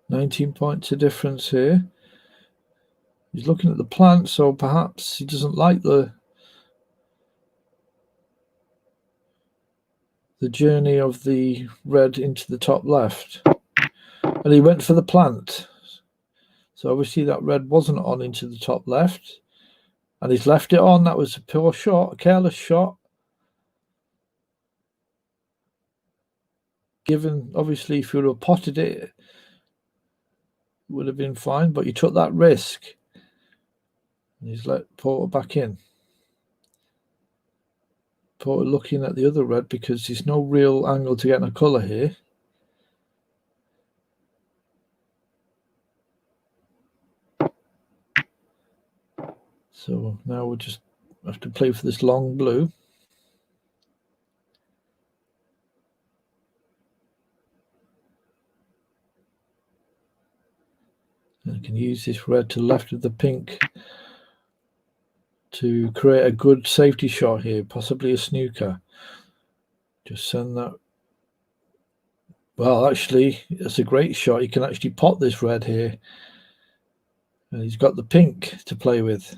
$19 points of difference here. He's looking at the plant, so perhaps he doesn't like the journey of the red into the top left. And he went for the plant. So obviously that red wasn't on into the top left. And he's left it on. That was a poor shot, a careless shot. Given, obviously, if you would have potted it, it would have been fine. But you took that risk. And he's let Porter back in. Porter looking at the other red because there's no real angle to get a colour here. So now we'll just have to play for this long blue. And I can use this red to the left of the pink to create a good safety shot here, possibly a snooker. Just send that. Well, actually, it's a great shot. You can actually pot this red here. And he's got the pink to play with.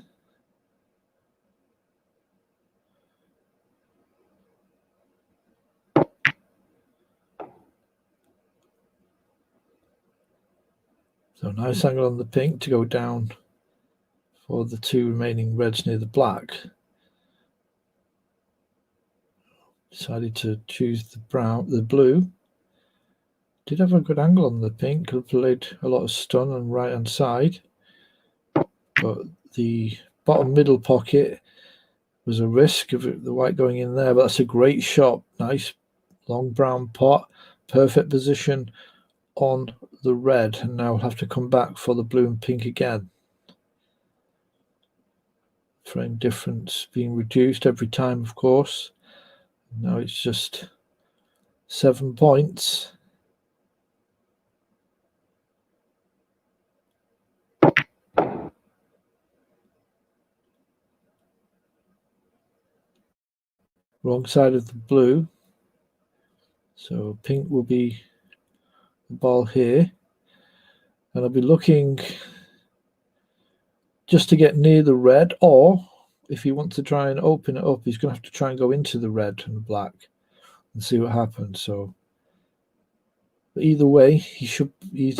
So nice angle on the pink to go down for the two remaining reds near the black. Decided to choose the blue. Did have a good angle on the pink. Could have played a lot of stun on right hand side, but the bottom middle pocket was a risk of the white going in there. But that's a great shot. Nice long brown pot, perfect position on the red, and now we'll have to come back for the blue and pink again. Frame difference being reduced every time, of course. Now it's just 7 points. Wrong side of the blue. So pink will be the ball here. And I'll be looking just to get near the red, or if he wants to try and open it up, he's going to have to try and go into the red and the black and see what happens. So but either way, he's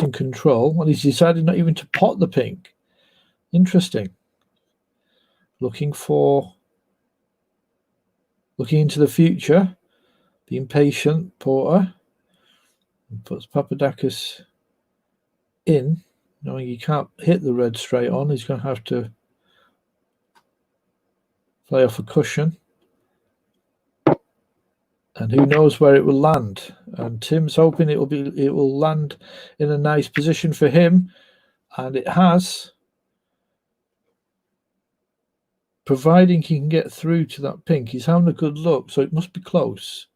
in control, and he's decided not even to pot the pink. Interesting. Looking into the future, being patient, Porter. And puts Papadakis in, knowing he can't hit the red straight on. He's going to have to play off a cushion. And who knows where it will land. And Tim's hoping it will land in a nice position for him. And it has. Providing he can get through to that pink. He's having a good look, so it must be close.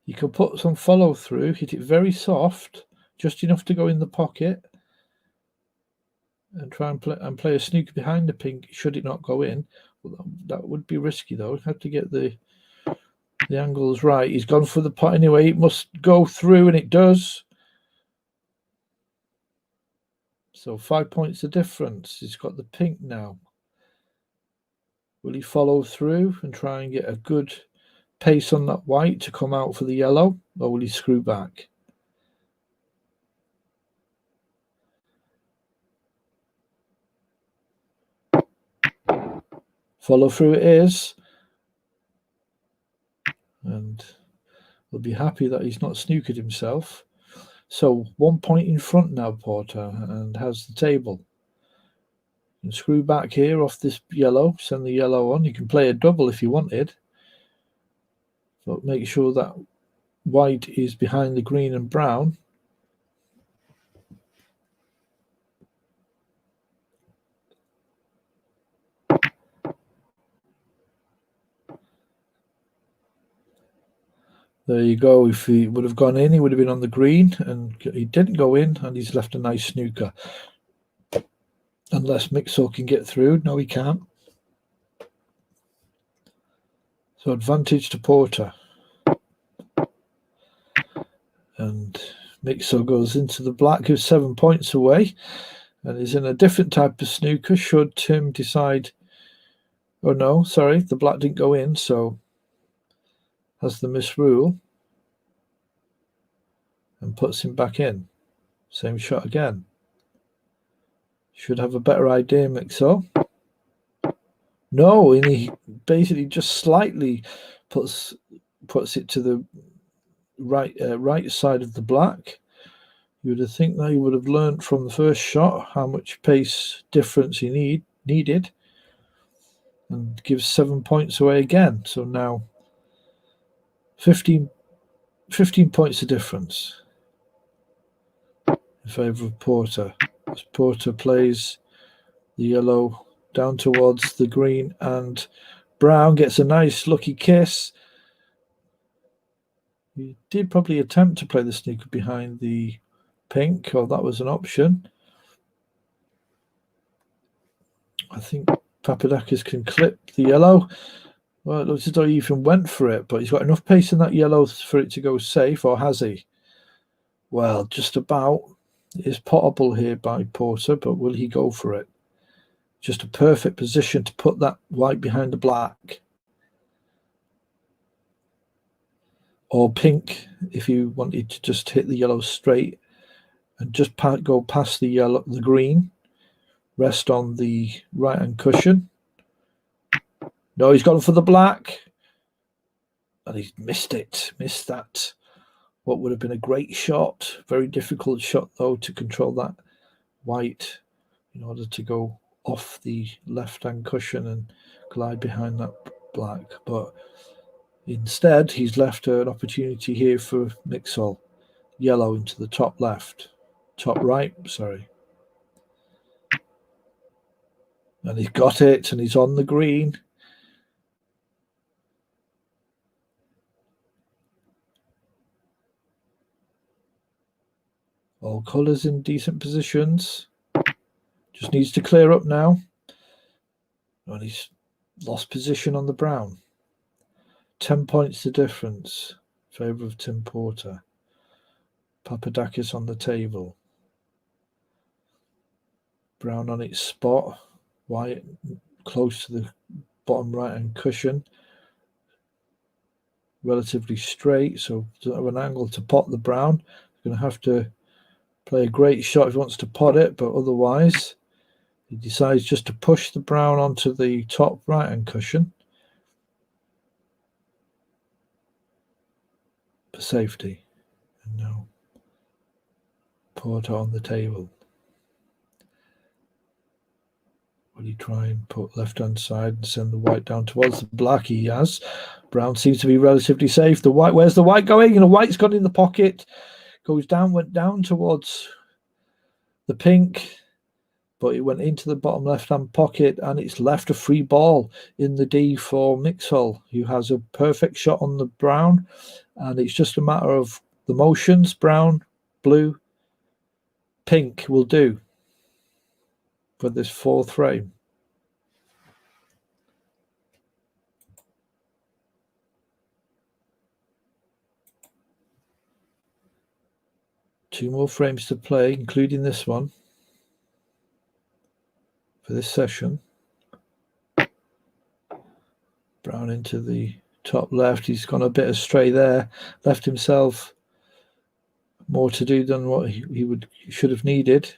You can put some follow through, hit it very soft, just enough to go in the pocket, and try and play a snooker behind the pink. Should it not go in, well, that would be risky though. Have to get the angles right. He's gone for the pot anyway. It must go through, and it does. So 5 points the difference. He's got the pink now. Will he follow through and try and get a good pace on that white to come out for the yellow, or will he screw back? Follow through it is, and we'll be happy that he's not snookered himself. So 1 point in front now, Porter, and has the table. You can screw back here off this yellow, send the yellow on. You can play a double if you wanted, but make sure that white is behind the green and brown. There you go. If he would have gone in, he would have been on the green, and he didn't go in, and he's left a nice snooker. Unless Mixel can get through. No, he can't. So advantage to Porter. And Mixel goes into the black, who's 7 points away, and is in a different type of snooker should Tim decide. Oh no, sorry, the black didn't go in, so has the misrule and puts him back in. Same shot again. Should have a better idea, Mixel. No, and he basically just slightly puts it to the right side of the black. You would think that he would have learned from the first shot how much pace difference he needed, and gives 7 points away again. So now 15 points of difference in favour of Porter. As Porter plays the yellow down towards the green, and brown gets a nice lucky kiss. He did probably attempt to play the snooker behind the pink, or that was an option. I think Papadakis can clip the yellow. Well, it looks as though he even went for it, but he's got enough pace in that yellow for it to go safe, or has he? Well, just about. It is potable here by Porter, but will he go for it? Just a perfect position to put that white behind the black. Or pink, if you wanted to just hit the yellow straight and just go past the green, rest on the right-hand cushion, No, he's gone for the black. And he's missed it. Missed that. What would have been a great shot. Very difficult shot, though, to control that white in order to go off the left-hand cushion and glide behind that black. But instead, he's left an opportunity here for Mixol. Yellow into the top left. Top right, sorry. And he's got it, and he's on the green. All colours in decent positions. Just needs to clear up now. And he's lost position on the brown. 10 points the difference in favour of Tim Porter. Papadakis on the table. Brown on its spot. White close to the bottom right-hand cushion. Relatively straight, so doesn't have an angle to pot the brown. He's going to have to play a great shot if he wants to pot it, but otherwise he decides just to push the brown onto the top right-hand cushion for safety. And now Porter on the table. Will he try and put left-hand side and send the white down towards the black? He has. Brown seems to be relatively safe. The white, where's the white going? And the white's gone in the pocket. Goes down, went down towards the pink, but it went into the bottom left-hand pocket, and it's left a free ball in the D for Mixol, who has a perfect shot on the brown, and it's just a matter of the motions. Brown, blue, pink will do for this fourth frame. Two more frames to play, including this one, for this session. Brown into the top left. He's gone a bit astray there. Left himself more to do than what he should have needed.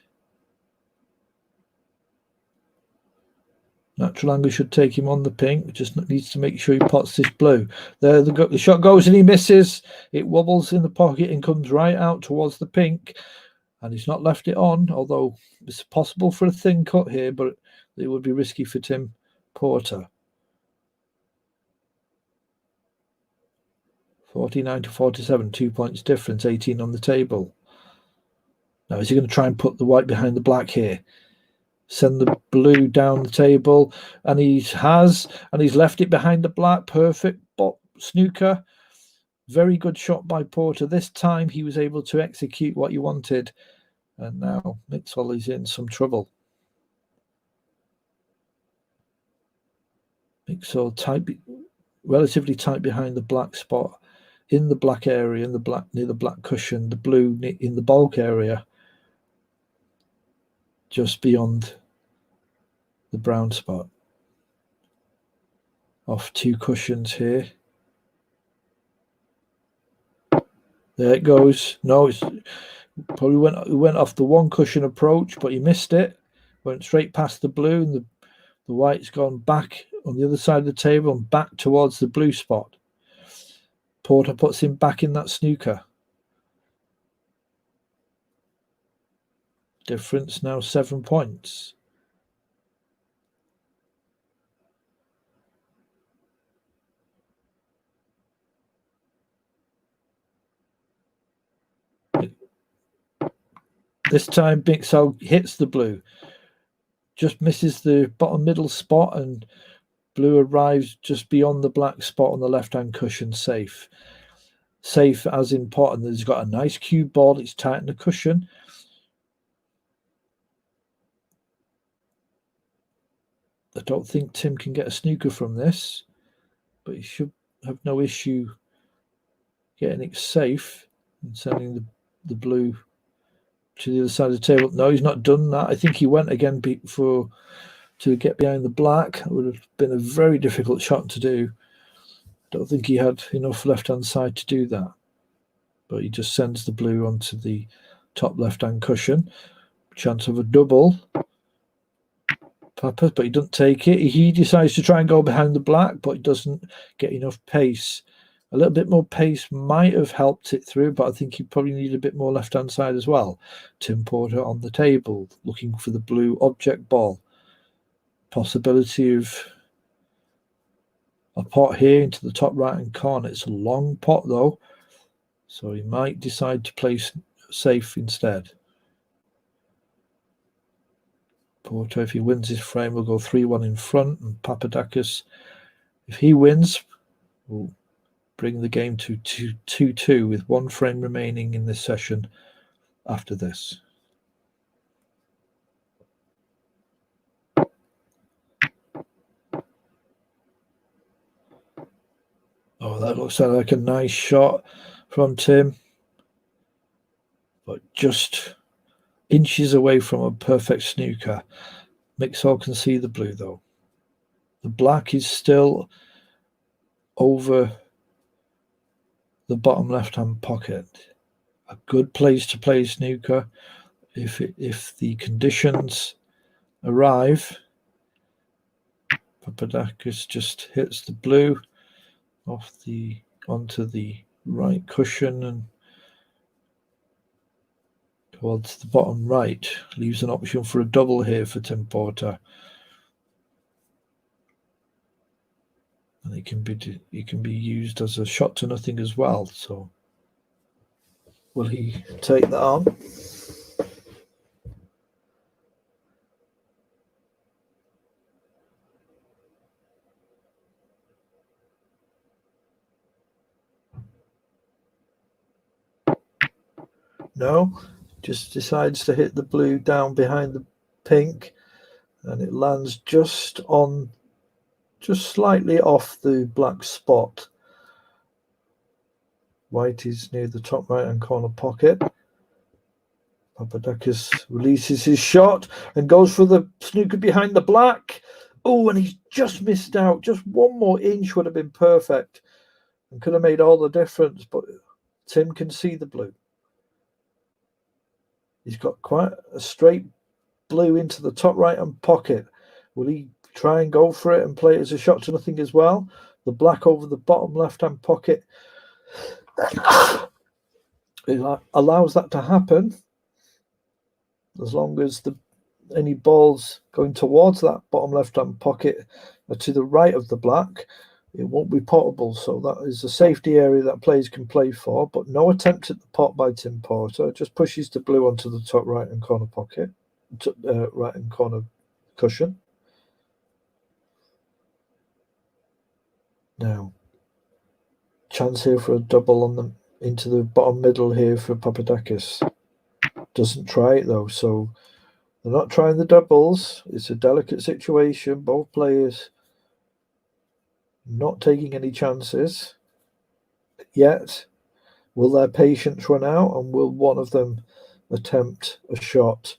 Natural angle should take him on the pink. Just needs to make sure he pots this blue. There the shot goes and he misses. It wobbles in the pocket and comes right out towards the pink. And he's not left it on, although it's possible for a thin cut here, but it would be risky for Tim Porter. 49 to 47, 2 points difference, 18 on the table. Now, is he going to try and put the white behind the black here? Send the blue down the table, and he has, and he's left it behind the black. Perfect snooker. Very good shot by Porter. This time he was able to execute what he wanted, and now Mixol is in some trouble. Mixol relatively tight behind the black spot, in the black area, near the black cushion, the blue in the bulk area, just beyond the brown spot. Off two cushions here. There it goes. No, it's probably went off the one cushion approach, but he missed it. Went straight past the blue, and the white's gone back on the other side of the table and back towards the blue spot. Porter puts him back in that snooker. Difference now 7 points. This time Mixol hits the blue. Just misses the bottom middle spot, and blue arrives just beyond the black spot on the left-hand cushion, safe. Safe as in pot, and he's got a nice cue ball. It's tight in the cushion. I don't think Tim can get a snooker from this, but he should have no issue getting it safe and sending the blue to the other side of the table. No, he's not done that. I think he went again to get behind the black. It would have been a very difficult shot to do. Don't think he had enough left-hand side to do that. But he just sends the blue onto the top left-hand cushion. Chance of a double. Papa, but he doesn't take it. He decides to try and go behind the black, but he doesn't get enough pace. A little bit more pace might have helped it through, but I think he probably needed a bit more left-hand side as well. Tim Porter on the table, looking for the blue object ball. Possibility of a pot here into the top right-hand corner. It's a long pot, though, so he might decide to play safe instead. Porter, if he wins his frame, will go 3-1 in front, and Papadakis, if he wins, will bring the game to 2-2 with one frame remaining in this session after this. Oh, that looks like a nice shot from Tim, but just inches away from a perfect snooker. Mixall can see the blue, though. The black is still over the bottom left-hand pocket. A good place to play snooker if the conditions arrive. Papadakis just hits the blue onto the right cushion and towards the bottom right. Leaves an option for a double here for Tim Porter. And it can be used as a shot to nothing as well. So will he take that on? No, just decides to hit the blue down behind the pink, and it lands just slightly off the black spot. White is near the top right-hand corner pocket. Papadakis releases his shot and goes for the snooker behind the black. Oh, and he's just missed out. Just one more inch would have been perfect and could have made all the difference, but Tim can see the blue. He's got quite a straight blue into the top right-hand pocket. Will he try and go for it and play it as a shot to nothing as well? The black over the bottom left-hand pocket. It allows that to happen as long as any balls going towards that bottom left-hand pocket are to the right of the black. It won't be potable, so that is a safety area that players can play for, but no attempt at the pot by Tim Porter. Just pushes the blue onto the top right-hand corner pocket, right-hand corner cushion. Now, chance here for a double into the bottom middle here for Papadakis. Doesn't try it though, so they're not trying the doubles. It's a delicate situation. Both players not taking any chances yet. Will their patience run out, and will one of them attempt a shot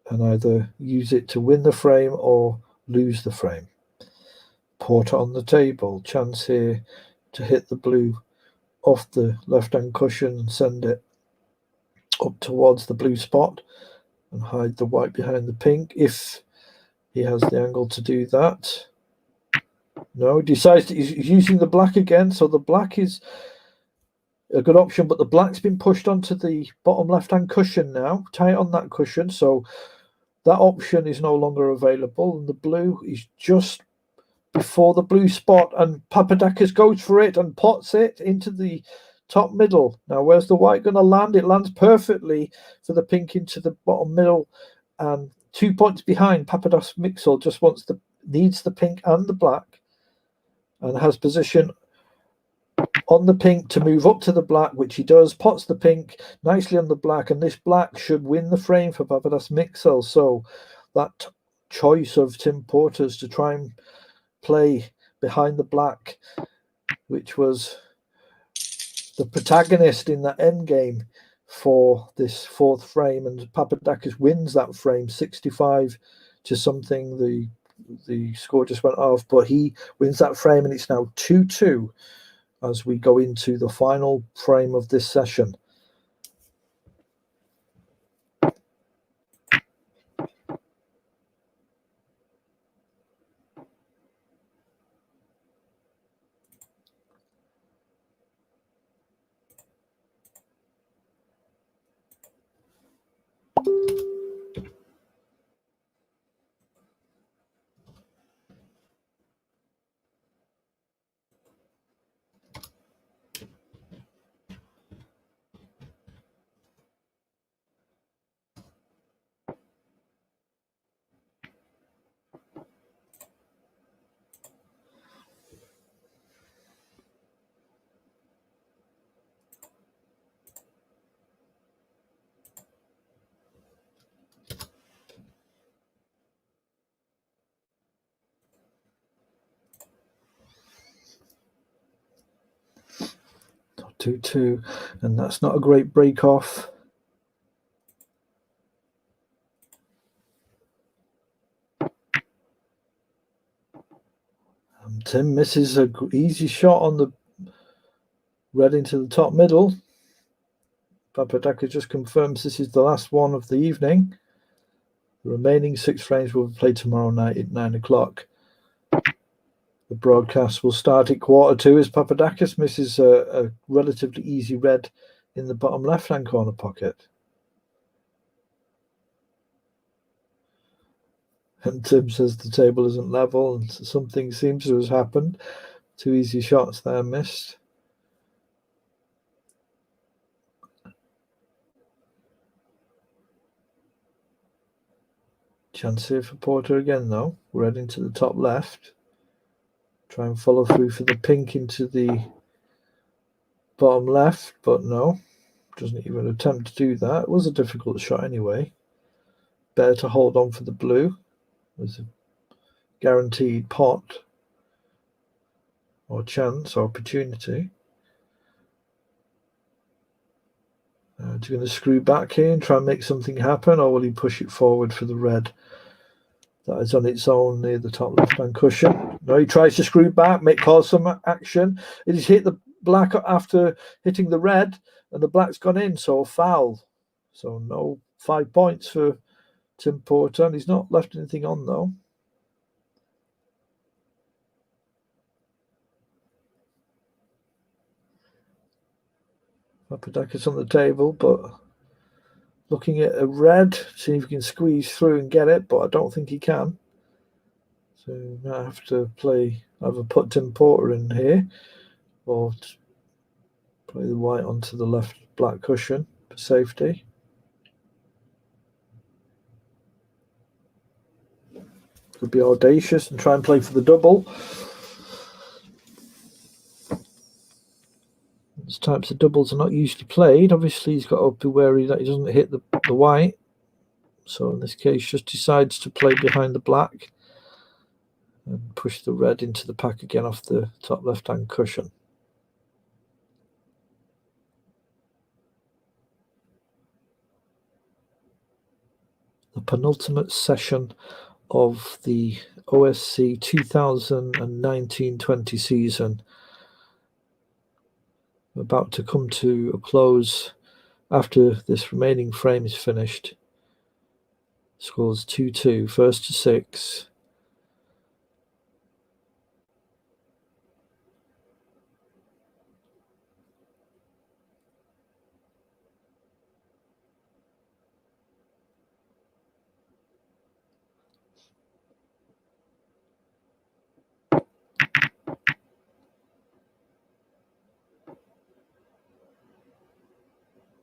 and either use it to win the frame or lose the frame? Porter on the table. Chance here to hit the blue off the left-hand cushion and send it up towards the blue spot and hide the white behind the pink if he has the angle to do that. No, decides he's using the black again, so the black is a good option, but the black's been pushed onto the bottom left-hand cushion now, tight on that cushion, so that option is no longer available, and the blue is just before the blue spot, and Papadakis goes for it and pots it into the top middle. Now, where's the white going to land? It lands perfectly for the pink into the bottom middle, and 2 points behind. Papadakis Mixall just needs the pink and the black, and has position on the pink to move up to the black, which he does. Pots the pink nicely on the black, and this black should win the frame for Papadakis Mixall. So that choice of Tim Porter's to try and play behind the black, which was the protagonist in that end game for this fourth frame, and Papadakis wins that frame 65 to something. The score just went off, but he wins that frame, and it's now 2-2 as we go into the final frame of this session. 2-2, and that's not a great break off. Tim misses an easy shot on the red into the top middle. Papadakis just confirms this is the last one of the evening. The remaining 6 frames will be played tomorrow night at 9 o'clock. The broadcast will start at 1:45 as Papadakis misses a relatively easy red in the bottom left-hand corner pocket. And Tim says the table isn't level and something seems to have happened. 2 easy shots there missed. Chance here for Porter again though. Red into the top left. Try and follow through for the pink into the bottom left, but no. Doesn't even attempt to do that. It was a difficult shot anyway. Better to hold on for the blue. There's a guaranteed pot or chance or opportunity. Is he going to screw back here and try and make something happen, or will he push it forward for the red that is on its own near the top left-hand cushion? No, he tries to screw back, cause some action. It has hit the black after hitting the red, and the black's gone in, so foul. So no 5 points for Tim Porter, and he's not left anything on though. Papadakis on the table, but looking at a red, see if he can squeeze through and get it, but I don't think he can. So you might have to either put Tim Porter in here or play the white onto the left black cushion for safety. Could be audacious and try and play for the double. These types of doubles are not usually played. Obviously, he's got to be wary that he doesn't hit the white. So in this case, just decides to play behind the black and push the red into the pack again off the top left-hand cushion. The penultimate session of the OSC 2019-20 season about to come to a close after this remaining frame is finished. Scores 2-2, first to 6.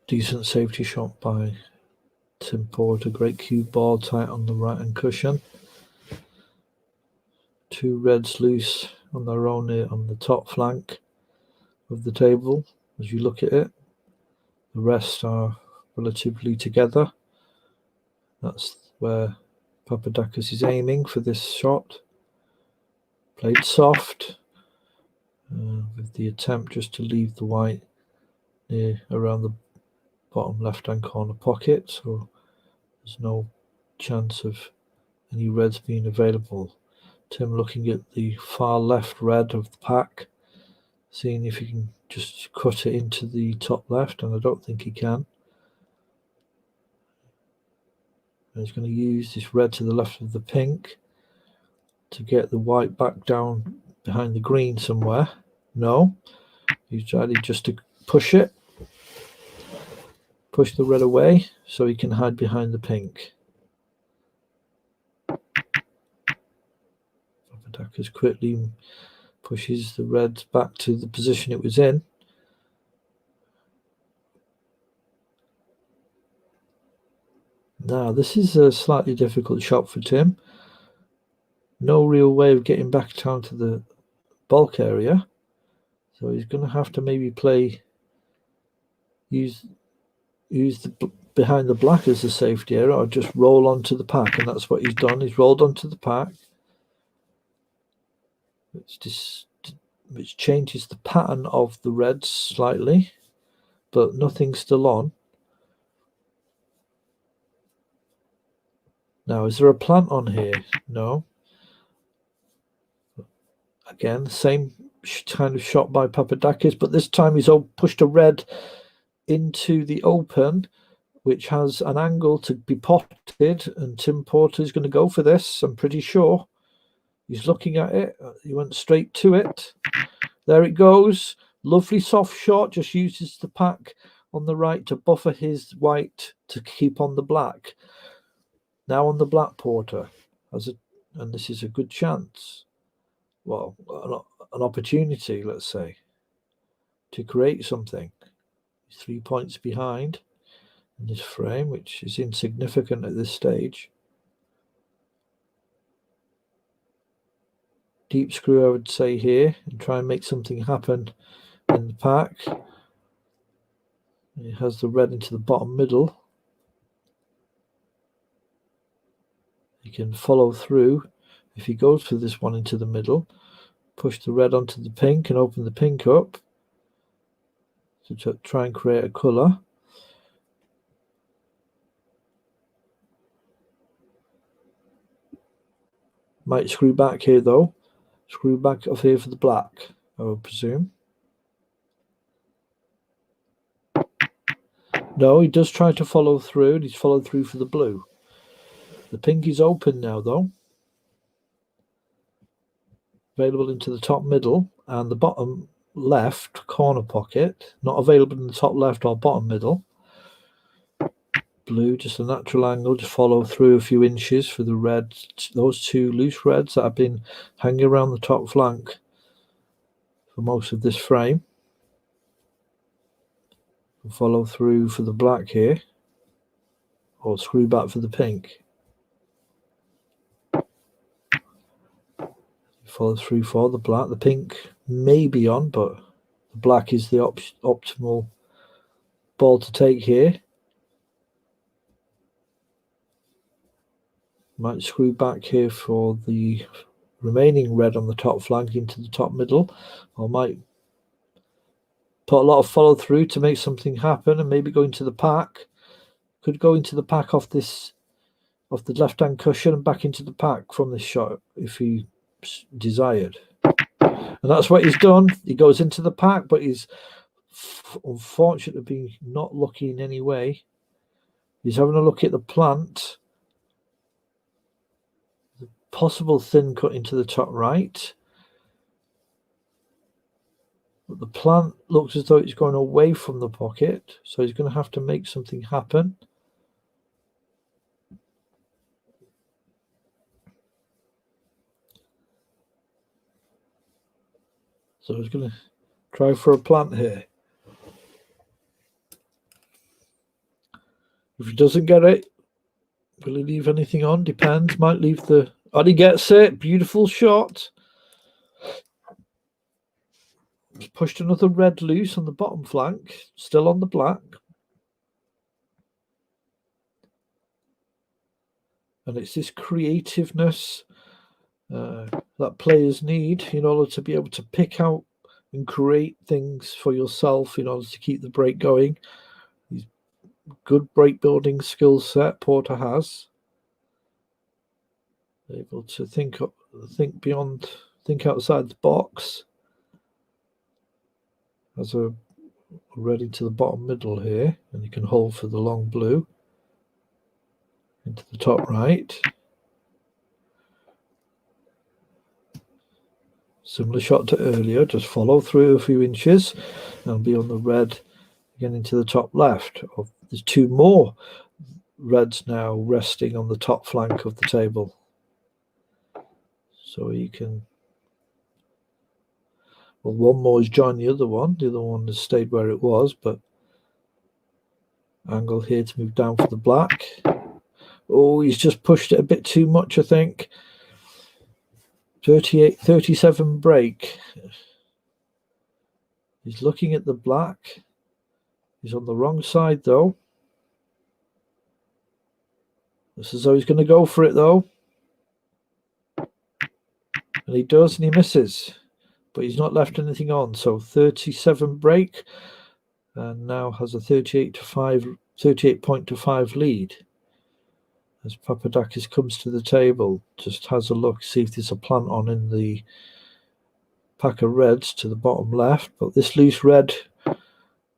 Decent safety shot by Tim Porter. Great cue ball tight on the right hand cushion. 2 reds loose on their own here on the top flank of the table. As you look at it, the rest are relatively together. That's where Papadakis is aiming for this shot. Played soft with the attempt just to leave the white near around the bottom left-hand corner pocket, so there's no chance of any reds being available. Tim looking at the far left red of the pack, seeing if he can just cut it into the top left, and I don't think he can. And he's going to use this red to the left of the pink to get the white back down behind the green somewhere. No, he's trying just to push it. Push the red away so he can hide behind the pink. Papadakis quickly pushes the red back to the position it was in. Now, this is a slightly difficult shot for Tim. No real way of getting back down to the bulk area. So he's going to have to maybe use the behind the black as a safety area, or just roll onto the pack, and that's what he's done. He's rolled onto the pack. It's just which changes the pattern of the reds slightly, but nothing's still on. Now, is there a plant on here? No. Again, the same kind of shot by Papadakis, but this time he's pushed a red into the open, which has an angle to be potted, and Tim Porter is going to go for this, I'm pretty sure. He's looking at it. He went straight to it. There it goes. Lovely soft shot. Just uses the pack on the right to buffer his white to keep on the black. Now on the black, Porter and this is a good chance. Well, an opportunity, let's say, to create something. He's 3 points behind in this frame, which is insignificant at this stage. Deep screw, I would say, here, and try and make something happen in the pack. He has the red into the bottom middle. He can follow through if he goes for this one into the middle, push the red onto the pink and open the pink up to try and create a colour. Might screw back here though. Screw back off here for the black, I would presume. No, he does try to follow through, and he's followed through for the blue. The pink is open now though. Available into the top middle and the bottom left corner pocket. Not available in the top left or bottom middle. Blue, just a natural angle, just follow through a few inches for the red. Those two loose reds that have been hanging around the top flank for most of this frame. Follow through for the black here, or screw back for the pink. Follow through for the black. The pink may be on, but the black is the optimal ball to take here. Might screw back here for the remaining red on the top flank into the top middle, or might put a lot of follow through to make something happen and maybe go into the pack. Could go into the pack off the left hand cushion and back into the pack from this shot if he desired. And that's what he's done. He goes into the pack, but he's unfortunately not lucky in any way. He's having a look at the plant. Possible thin cut into the top right. But the plant looks as though it's going away from the pocket, so he's going to have to make something happen. So he's going to try for a plant here. If he doesn't get it, will he leave anything on? Depends. Might leave the... And he gets it. Beautiful shot. He's pushed another red loose on the bottom flank. Still on the black. And it's this creativeness that players need in order to be able to pick out and create things for yourself in order to keep the break going. These good break building skill set Porter has. Able to think beyond, think outside the box. Has a red into the bottom middle here, and you can hold for the long blue into the top right. Similar shot to earlier, just follow through a few inches and be on the red again into the top left. There's two more reds now resting on the top flank of the table. So you can, well, one more has joined the other one. The other one has stayed where it was, but angle here to move down for the black. Oh, he's just pushed it a bit too much, I think. 37 break. He's looking at the black. He's on the wrong side, though. Looks as though he's going to go for it, though. And he does, and he misses. but he's not left anything on. So 37 break, and now has a 38 point to 5 lead. As Papadakis comes to the table, just has a look, see if there's a plant on in the pack of reds to the bottom left. But this loose red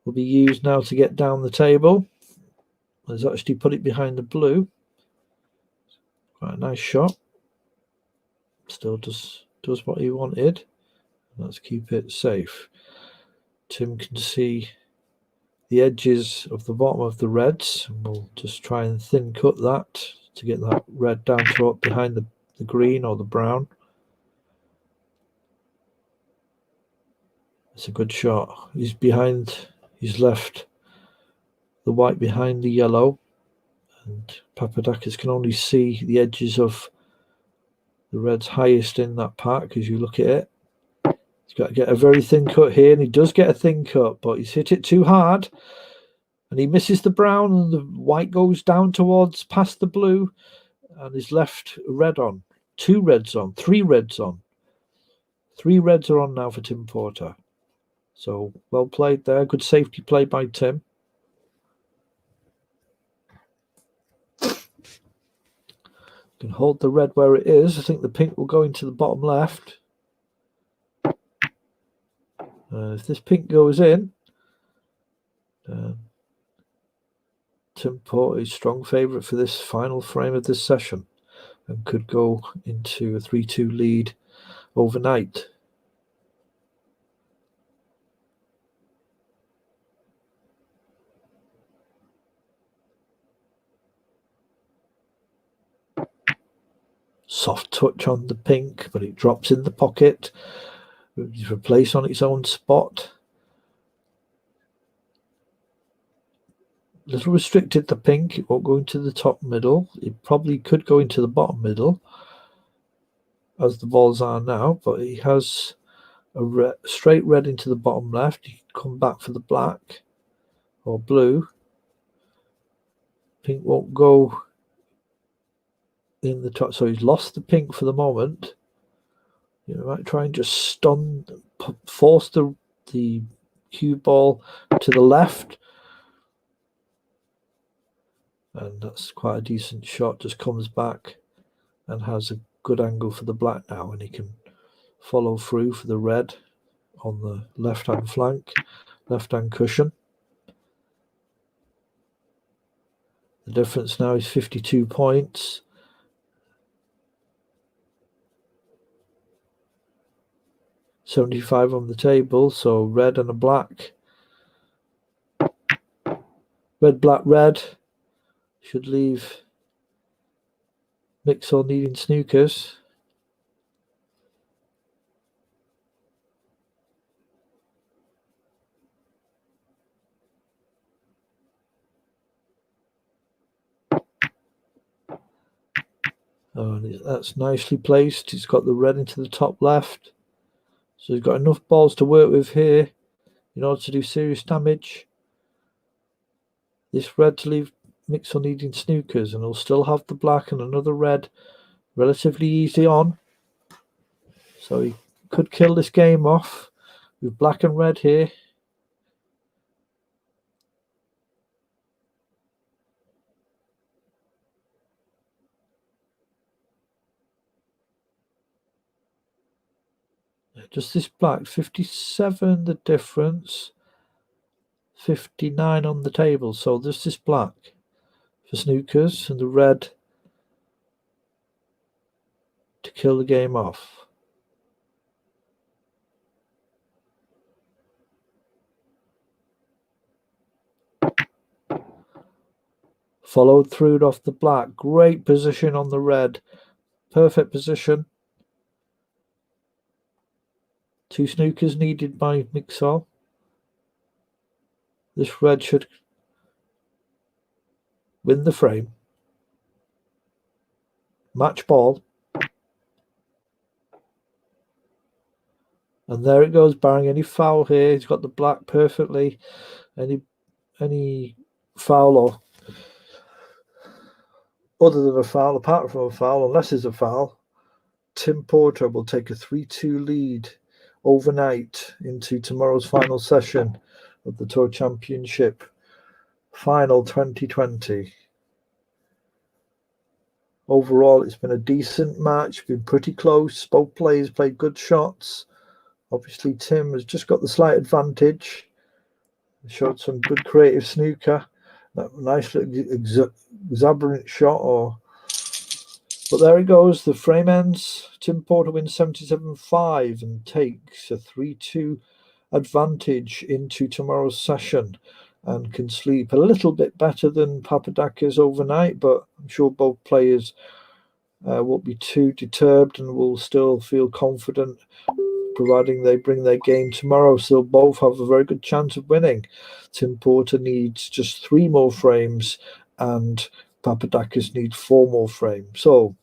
will be used now to get down the table. He's actually put it behind the blue. Quite a nice shot. Still does what he wanted. Let's keep it safe. Tim can see the edges of the bottom of the reds, and we'll just try and thin cut that to get that red down to up behind the green or the brown. It's a good shot. He's left the white behind the yellow, and Papadakis can only see the edges of the reds highest in that pack as you look at it. He's got to get a very thin cut here, and he does get a thin cut, but he's hit it too hard, and he misses the brown, and the white goes down towards past the blue, and he's left red on. 2 reds on, 3 reds on. 3 reds are on now for Tim Porter. So well played there. Good safety play by Tim. Can hold the red where it is. I think the pink will go into the bottom left. If this pink goes in, Tim Porter is strong favourite for this final frame of this session and could go into a 3-2 lead overnight. Soft touch on the pink, but it drops in the pocket. It's replaced on its own spot. A little restricted, the pink. It won't go into the top middle. It probably could go into the bottom middle, as the balls are now, but he has a straight red into the bottom left. He can come back for the black or blue. Pink won't go in the top, so he's lost the pink for the moment. You might try and just force the cue ball to the left, and that's quite a decent shot. Just comes back and has a good angle for the black now, and he can follow through for the red on the left hand flank, left hand cushion. The difference now is 52 points. $75 on the table, so red and a black. Red, black, red should leave Mixel needing snookers. Oh, that's nicely placed. He's got the red into the top left. So he's got enough balls to work with here in order to do serious damage. This red to leave Mixel needing snookers, and he'll still have the black and another red relatively easy on. So he could kill this game off with black and red here. Just this black, 57 the difference, 59 on the table. So there's this black for snookers and the red to kill the game off. Followed through it off the black. Great position on the red. Perfect position. 2 snookers needed by Mixel. This red should win the frame. Match ball. And there it goes, barring any foul here. He's got the black perfectly. Any foul or other than a foul, apart from a foul, unless there's a foul, Tim Porter will take a 3-2 lead overnight into tomorrow's final session of the Tour Championship Final 2020. Overall, it's been a decent match, been pretty close. Both players played good shots. Obviously, Tim has just got the slight advantage. Showed some good creative snooker. That nice little exuberant shot. But there it goes. The frame ends. Tim Porter wins 77.5 and takes a 3-2 advantage into tomorrow's session and can sleep a little bit better than Papadakis overnight, but I'm sure both players won't be too deterred and will still feel confident providing they bring their game tomorrow. So they'll both have a very good chance of winning. Tim Porter needs just 3 more frames and Papadakis needs 4 more frames. So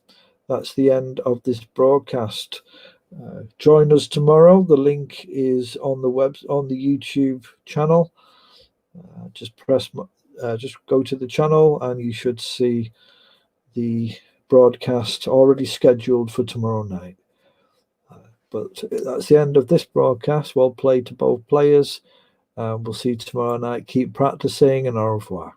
that's the end of this broadcast. Join us tomorrow. The link is on the YouTube channel. Just go to the channel and you should see the broadcast already scheduled for tomorrow night. But that's the end of this broadcast. Well played to both players. We'll see you tomorrow night. Keep practicing and au revoir.